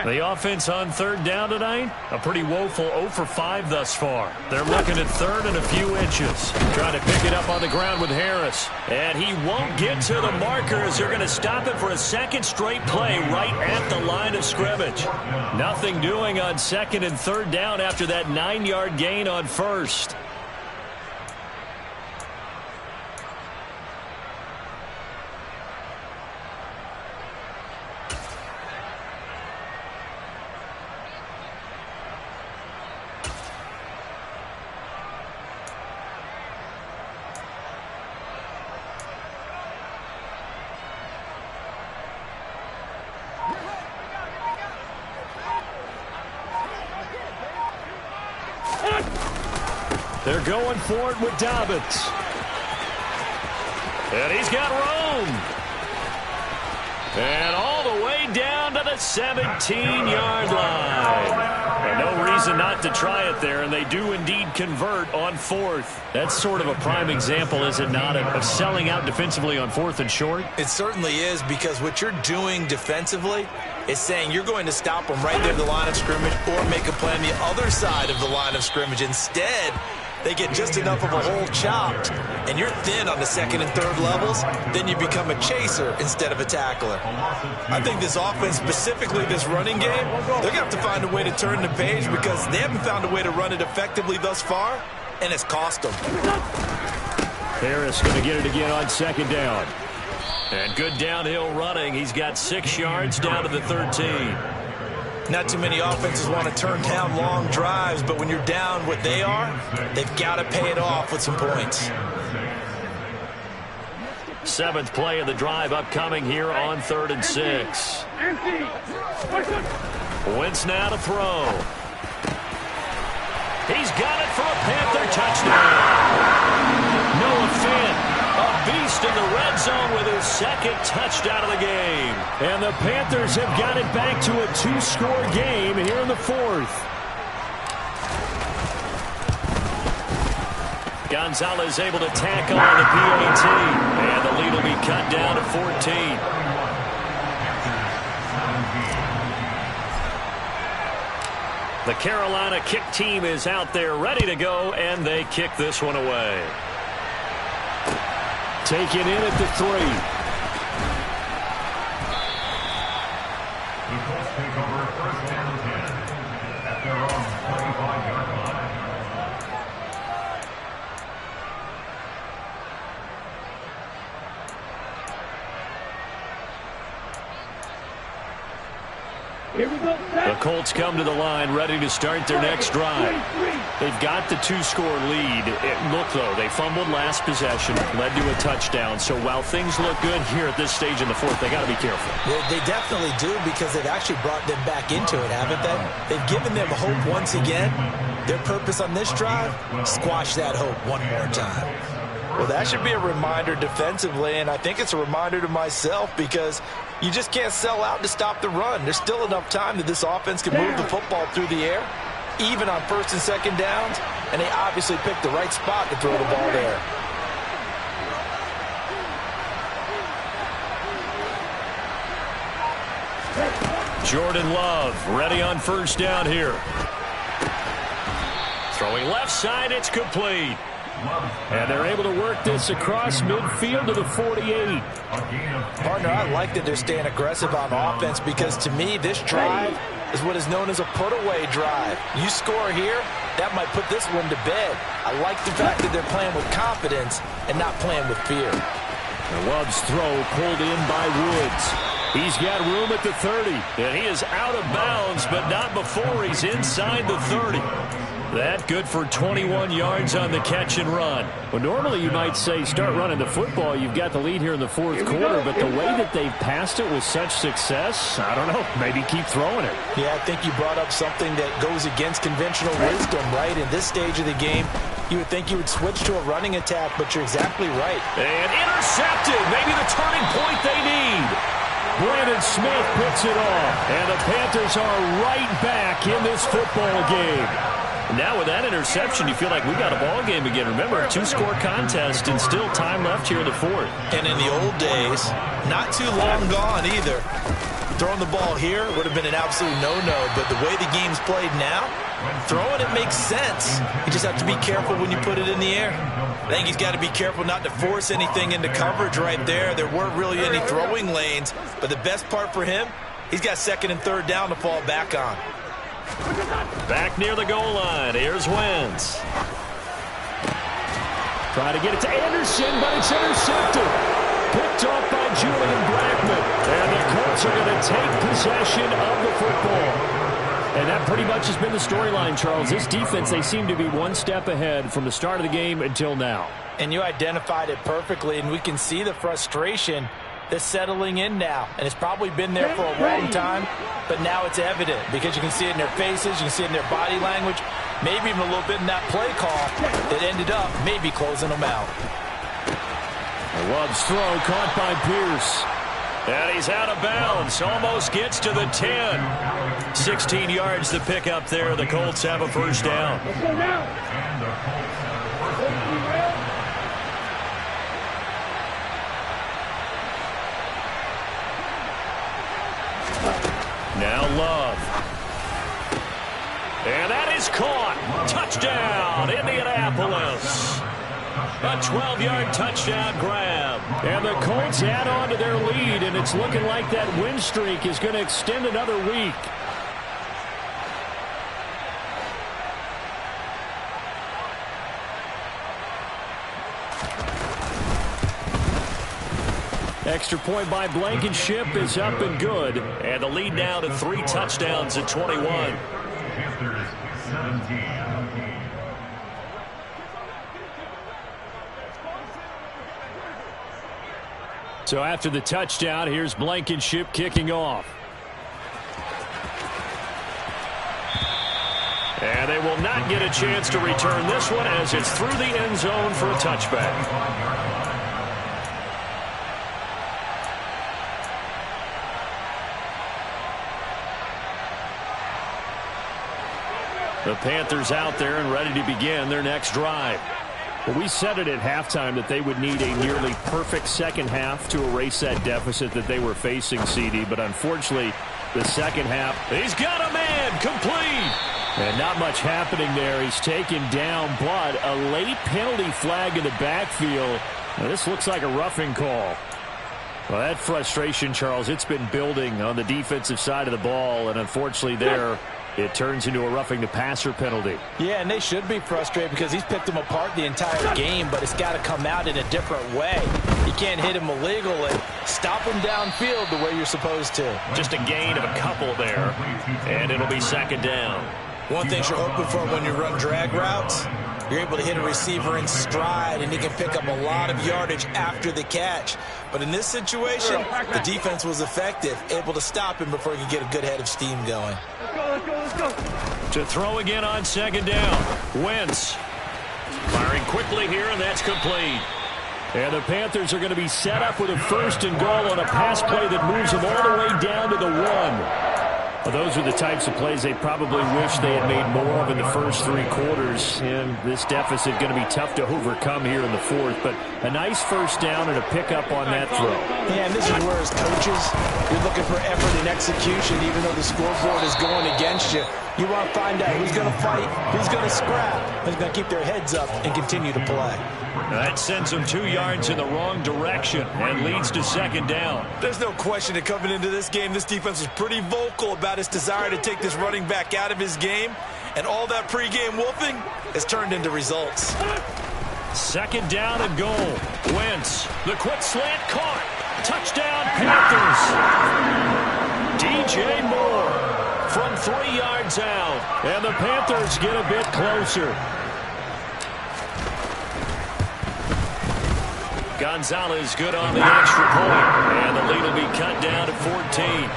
The offense on third down tonight, a pretty woeful 0 for 5 thus far. They're looking at third and a few inches. Trying to pick it up on the ground with Harris. And he won't get to the marker as they're going to stop it for a second straight play right at the line of scrimmage. Nothing doing on second and third down after that 9-yard gain on first. They're going for it with Dobbins. And he's got room. And all the way down to the 17-yard line. And no reason reason not to try it there, and they do indeed convert on 4th. That's sort of a prime example, is it not, of selling out defensively on 4th and short? It certainly is, because what you're doing defensively is saying you're going to stop them right there at the line of scrimmage or make a play on the other side of the line of scrimmage. Instead, they get just enough of a hole chopped, and you're thin on the 2nd and 3rd levels, then you become a chaser instead of a tackler. I think this offense, specifically this running game, they're going to have to find a way to turn the page, because they haven't found a way to run it effectively thus far, and it's cost them. Harris going to get it again on 2nd down. And good downhill running. He's got 6 yards down to the 13. Not too many offenses want to turn down long drives, but when you're down what they are, they've got to pay it off with some points. 7th play of the drive upcoming here on 3rd and 6. Wentz now to throw. He's got it for a Panther touchdown. Noah Fant, a beast in the red zone with his 2nd touchdown of the game. And the Panthers have got it back to a 2-score game here in the 4th. Gonzalez able to tackle on the PAT. And the lead will be cut down to 14. The Carolina kick team is out there ready to go, and they kick this one away. Taken in at the 3. The Colts take over 1st and 10 at their own 25-yard line. Here we go. The Colts come to the line ready to start their next drive. They've got the 2-score lead. Look, though, they fumbled last possession, led to a touchdown. So while things look good here at this stage in the 4th, they got to be careful. They definitely do, because they've actually brought them back into it, haven't they? They've given them hope once again. Their purpose on this drive, squash that hope one more time. Well, that should be a reminder defensively, and I think it's a reminder to myself, because you just can't sell out to stop the run. There's still enough time that this offense can move the football through the air, even on 1st and 2nd downs, and they obviously picked the right spot to throw the ball there. Jordan Love ready on 1st down here. Throwing left side, it's complete. And they're able to work this across midfield to the 48. Partner, I like that they're staying aggressive on offense, because to me, this drive is what is known as a put-away drive. You score here, that might put this one to bed. I like the fact that they're playing with confidence and not playing with fear. And Love's throw pulled in by Woods. He's got room at the 30, and he is out of bounds, but not before he's inside the 30. That good for 21 yards on the catch and run. Well, normally you might say start running the football. You've got the lead here in the 4th quarter, but the way that they've passed it with such success, I don't know, maybe keep throwing it. Yeah, I think you brought up something that goes against conventional wisdom, right? In this stage of the game, you would think you would switch to a running attack, but you're exactly right. And intercepted, maybe the turning point they need. Brandon Smith puts it off, and the Panthers are right back in this football game. Now with that interception, you feel like we got a ball game again. Remember, a 2-score contest and still time left here in the 4th. And in the old days, not too long gone either. Throwing the ball here would have been an absolute no-no, but the way the game's played now, throwing it makes sense. You just have to be careful when you put it in the air. I think he's got to be careful not to force anything into coverage right there. There weren't really any throwing lanes, but the best part for him, he's got 2nd and 3rd down to fall back on. Back near the goal line. Here's Wentz. Trying to get it to Anderson, but it's intercepted. Picked off by Julian Blackman. And the Colts are going to take possession of the football. And that pretty much has been the storyline, Charles. This defense, they seem to be one step ahead from the start of the game until now. And you identified it perfectly, and we can see the frustration that's settling in now. And it's probably been there for a long time, but now it's evident because you can see it in their faces, you can see it in their body language, maybe even a little bit in that play call that ended up maybe closing them out. Love's throw caught by Pierce. And he's out of bounds, almost gets to the 10. 16 yards to pick up there. The Colts have a first down. Let's go now. And the Colts have a first down. Now Love. And that is caught. Touchdown, Indianapolis. A 12-yard touchdown grab. And the Colts add on to their lead, and it's looking like that win streak is going to extend another week. Extra point by Blankenship is up and good. And the lead now to 3 touchdowns at 21. Panthers 17. So after the touchdown, here's Blankenship kicking off. And they will not get a chance to return this one as it's through the end zone for a touchback. The Panthers out there and ready to begin their next drive. Well, we said it at halftime that they would need a nearly perfect second half to erase that deficit that they were facing, CD. But unfortunately, the second half, he's got a man complete. And not much happening there. He's taken down, but a late penalty flag in the backfield. Now, this looks like a roughing call. Well, that frustration, Charles, it's been building on the defensive side of the ball. And unfortunately there, it turns into a roughing the passer penalty. Yeah, and they should be frustrated because he's picked them apart the entire game, but it's got to come out in a different way. You can't hit him illegally. Stop him downfield the way you're supposed to. Just a gain of a couple there, and it'll be second down. One thing you're hoping for when you run drag routes, you're able to hit a receiver in stride, and he can pick up a lot of yardage after the catch. But in this situation, the defense was effective, able to stop him before he could get a good head of steam going. Let's go. To throw again on second down. Wentz firing quickly here, and that's complete. And the Panthers are going to be set up with a first and goal on a pass play that moves them all the way down to the 1. Well, those are the types of plays they probably wish they had made more of in the first 3 quarters. And this deficit going to be tough to overcome here in the 4th. But a nice first down and a pickup on that throw. Yeah, and this is where as coaches, you're looking for effort and execution, even though the scoreboard is going against you. You want to find out who's going to fight, who's going to scrap, who's going to keep their heads up and continue to play. That sends them 2 yards in the wrong direction and leads to second down. There's no question that coming into this game, this defense was pretty vocal about its desire to take this running back out of his game, and all that pregame wolfing has turned into results. Second down and goal. Wentz, the quick slant caught. Touchdown Panthers. DJ Moore from 3 yards out, and the Panthers get a bit closer. Gonzalez good on the extra point, and the lead will be cut down to 14.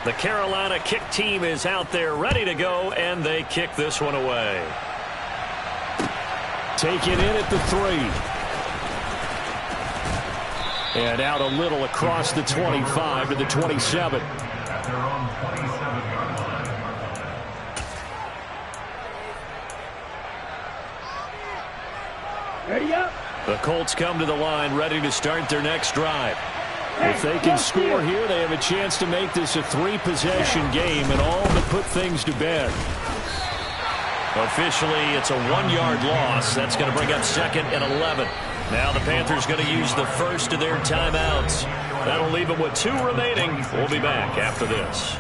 The Carolina kick team is out there ready to go, and they kick this one away. Take it in at the 3. And out a little across the 25 to the 27. At their own 27-yard line. Ready up. The Colts come to the line ready to start their next drive. If they can score here, they have a chance to make this a 3-possession game and all but put things to bed. Officially, it's a 1-yard loss. That's going to bring up second and 11. Now the Panthers going to use the first of their timeouts. That'll leave them with 2 remaining. We'll be back after this.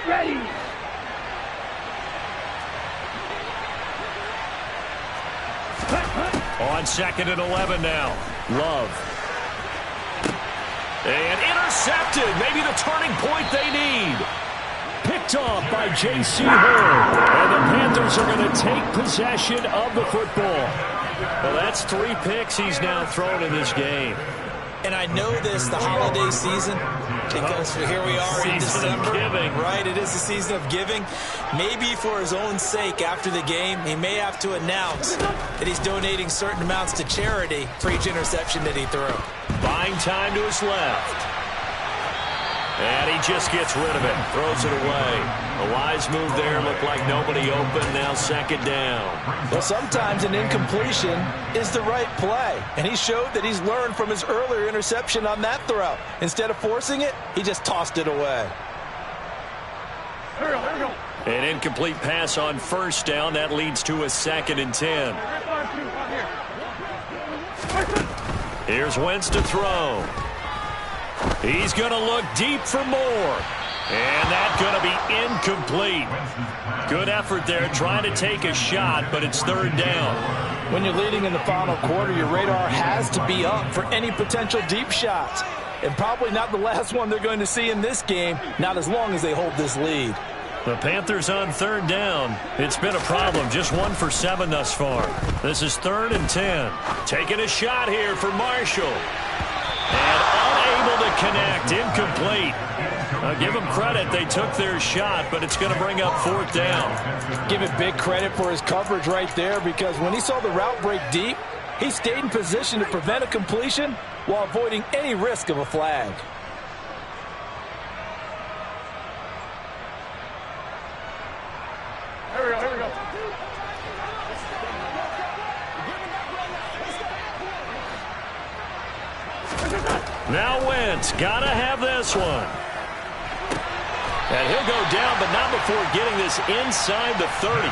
Ready. On second and 11 now. Love. And intercepted. Maybe the turning point they need. Picked off by J.C. Horn. And the Panthers are going to take possession of the football. Well, that's 3 picks he's now thrown in this game. And I know this, the holiday season, because here we are in December. Right, it is the season of giving. Maybe for his own sake, after the game, he may have to announce that he's donating certain amounts to charity for each interception that he threw. Buying time to his left. And he just gets rid of it, throws it away. A wise move there, looked like nobody open, now second down. Well, sometimes an incompletion is the right play, and he showed that he's learned from his earlier interception on that throw. Instead of forcing it, he just tossed it away. Here we go. An incomplete pass on first down, that leads to a 2nd and 10. Here's Wentz to throw. He's going to look deep for more. And that's going to be incomplete. Good effort there trying to take a shot, but it's 3rd down. When you're leading in the final quarter, your radar has to be up for any potential deep shots. And probably not the last one they're going to see in this game, not as long as they hold this lead. The Panthers on 3rd down. It's been a problem. Just 1 for 7 thus far. This is 3rd and 10. Taking a shot here for Marshall. And unable to connect. Incomplete. Give them credit. They took their shot, but it's going to bring up 4th down. Give it big credit for his coverage right there, because when he saw the route break deep, he stayed in position to prevent a completion while avoiding any risk of a flag. Here we go. Now Wentz, gotta have this one. And he'll go down, but not before getting this inside the 30.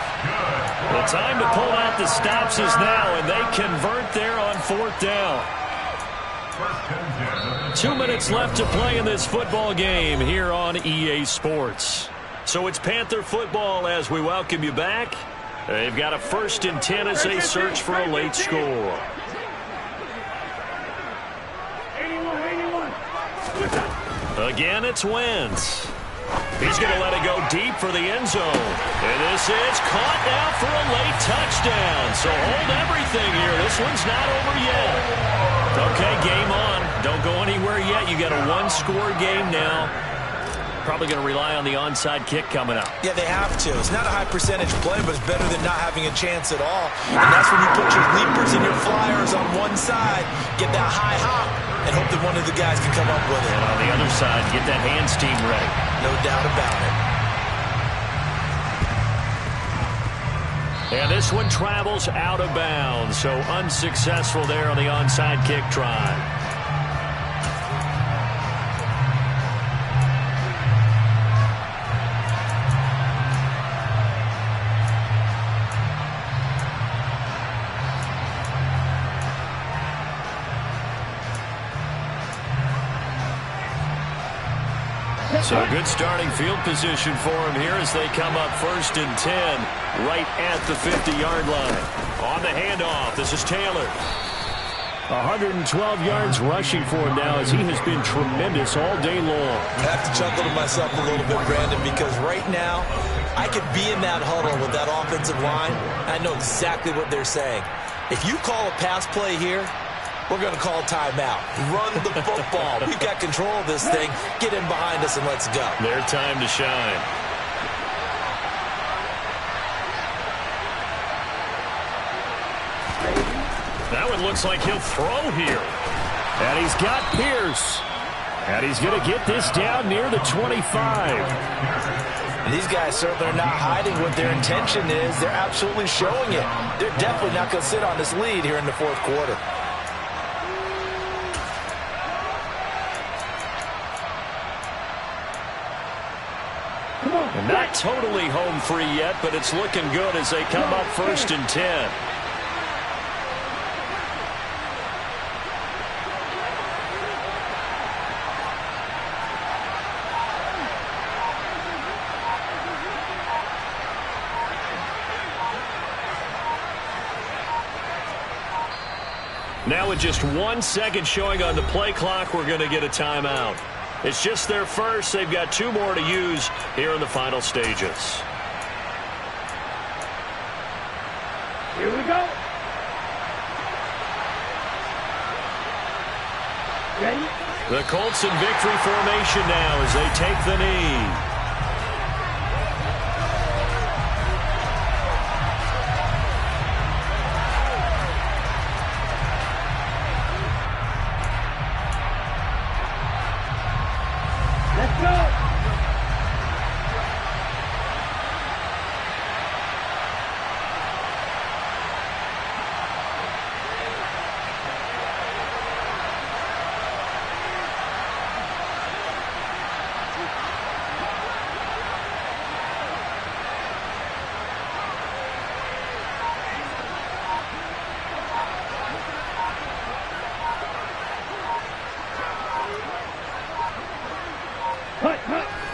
The time to pull out the stops is now, and they convert there on 4th down. 2 minutes left to play in this football game here on EA Sports. So it's Panther football as we welcome you back. They've got a 1st and 10 as they search for a late score. 81. Again, it's Wentz. He's going to let it go deep for the end zone. And this is caught now for a late touchdown. So hold everything here. This one's not over yet. Okay, game on. Don't go anywhere yet. You got a 1-score game now. Probably going to rely on the onside kick coming up. Yeah, they have to. It's not a high percentage play, but it's better than not having a chance at all. And that's when you put your leapers and your flyers on one side, get that high hop, and hope that one of the guys can come up with it. And on the other side, get that hands team ready. No doubt about it. And this one travels out of bounds, so unsuccessful there on the onside kick try. So good starting field position for him here as they come up 1st and 10 right at the 50-yard line. On the handoff, this is Taylor. 112 yards rushing for him now as he has been tremendous all day long. I have to chuckle to myself a little bit, Brandon, because right now I could be in that huddle with that offensive line. I know exactly what they're saying. If you call a pass play here, we're going to call a timeout. Run the football. We've got control of this thing. Get in behind us and let's go. Their time to shine. That one looks like he'll throw here. And he's got Pierce. And he's going to get this down near the 25. And these guys certainly are not hiding what their intention is. They're absolutely showing it. They're definitely not going to sit on this lead here in the 4th quarter. And not totally home free yet, but it's looking good as they come up 1st and 10. Now with just 1 second showing on the play clock, we're going to get a timeout. It's just their first. They've got 2 more to use here in the final stages. Here we go. The Colts in victory formation now as they take the knee.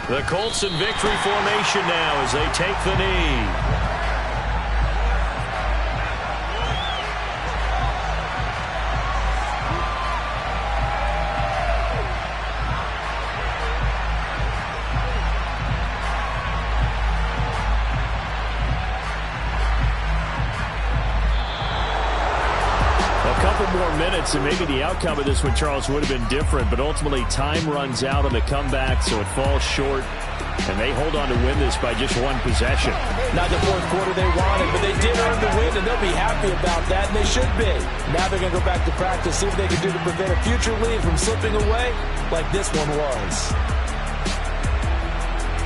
The Colts in victory formation now as they take the knee. More minutes, and maybe the outcome of this one, Charles, would have been different, but ultimately time runs out on the comeback, so it falls short, and they hold on to win this by just one possession. Not the fourth quarter they wanted, but they did earn the win, and they'll be happy about that, and they should be. Now they're going to go back to practice, see what they can do to prevent a future lead from slipping away like this one was.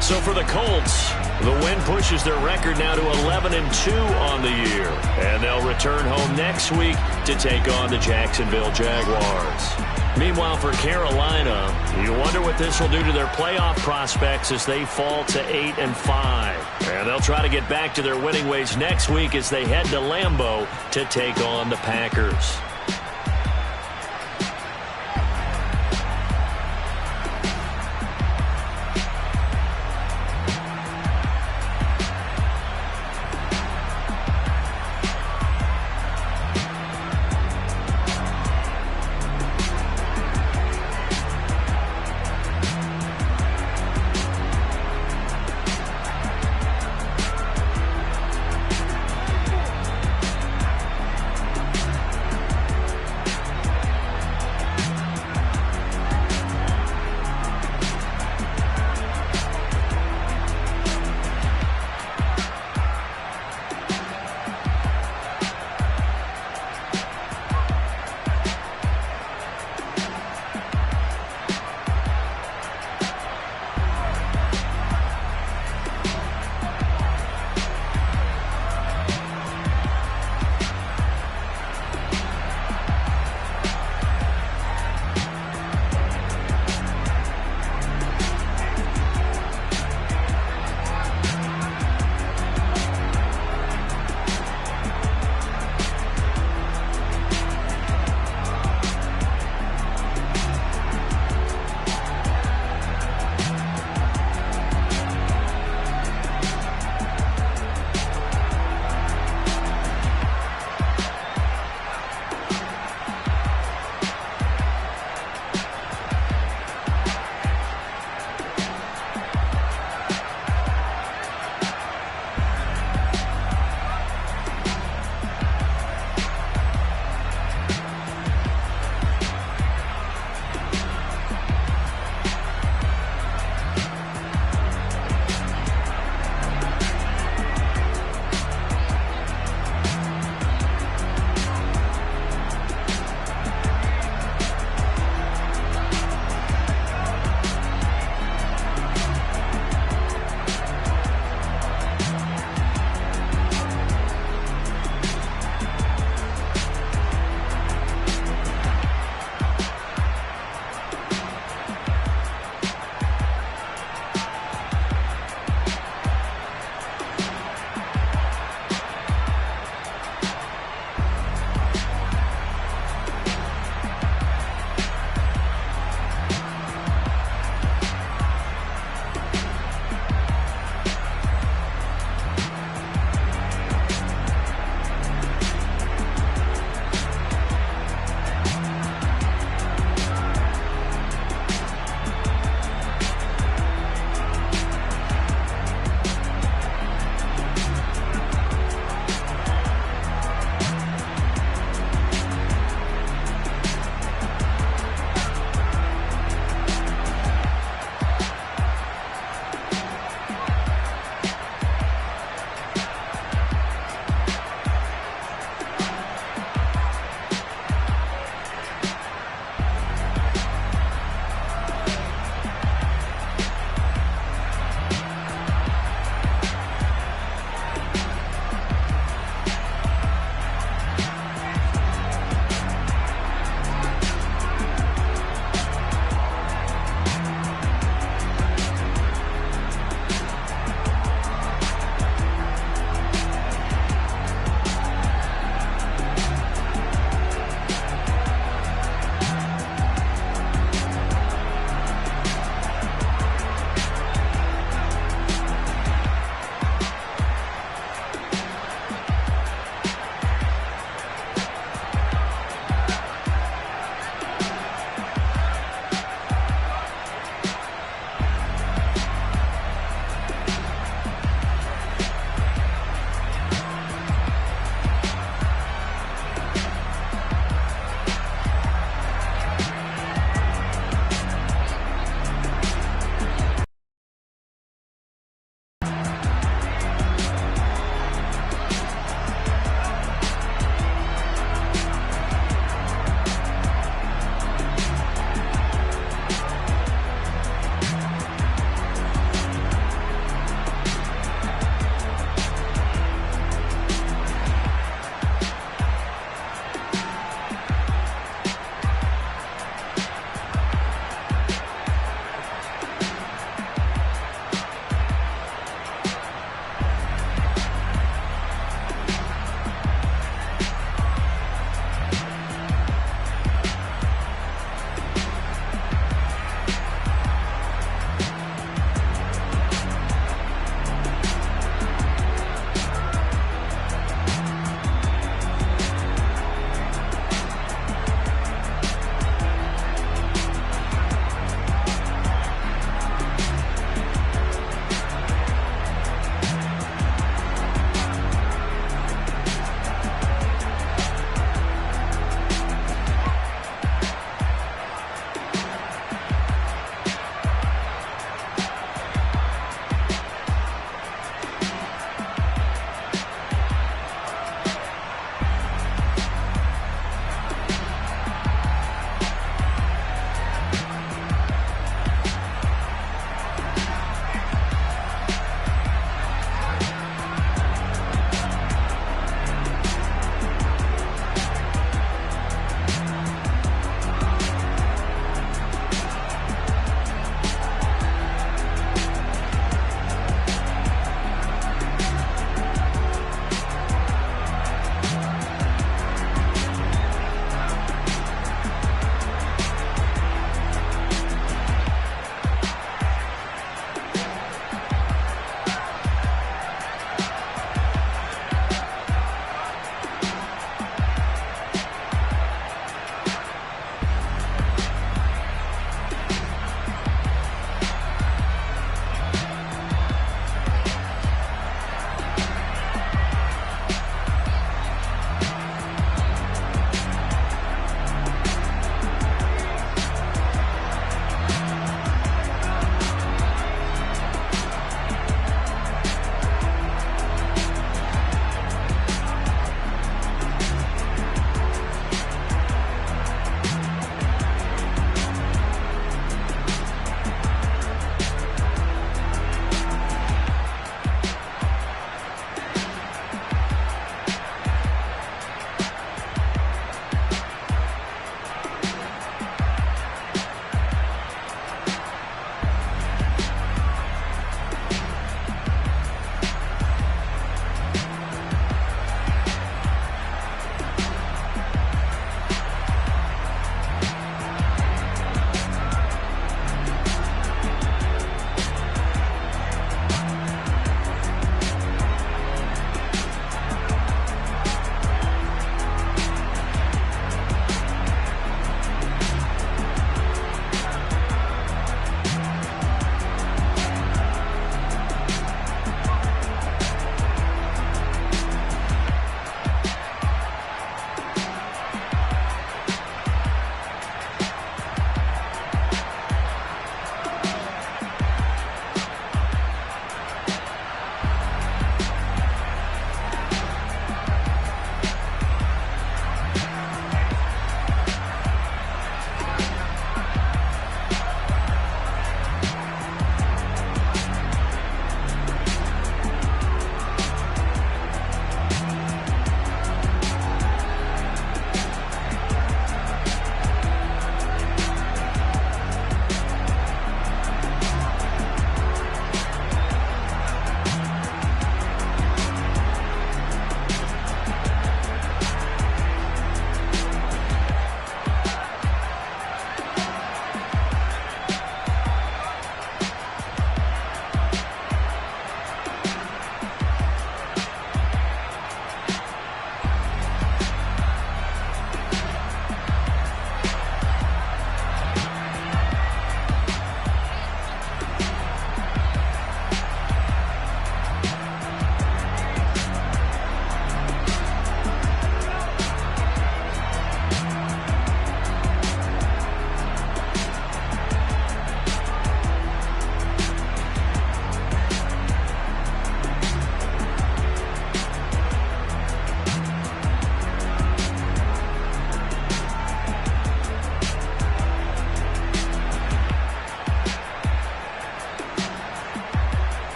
So for the Colts, the win pushes their record now to 11-2 on the year. And they'll return home next week to take on the Jacksonville Jaguars. Meanwhile, for Carolina, you wonder what this will do to their playoff prospects as they fall to 8-5. And they'll try to get back to their winning ways next week as they head to Lambeau to take on the Packers.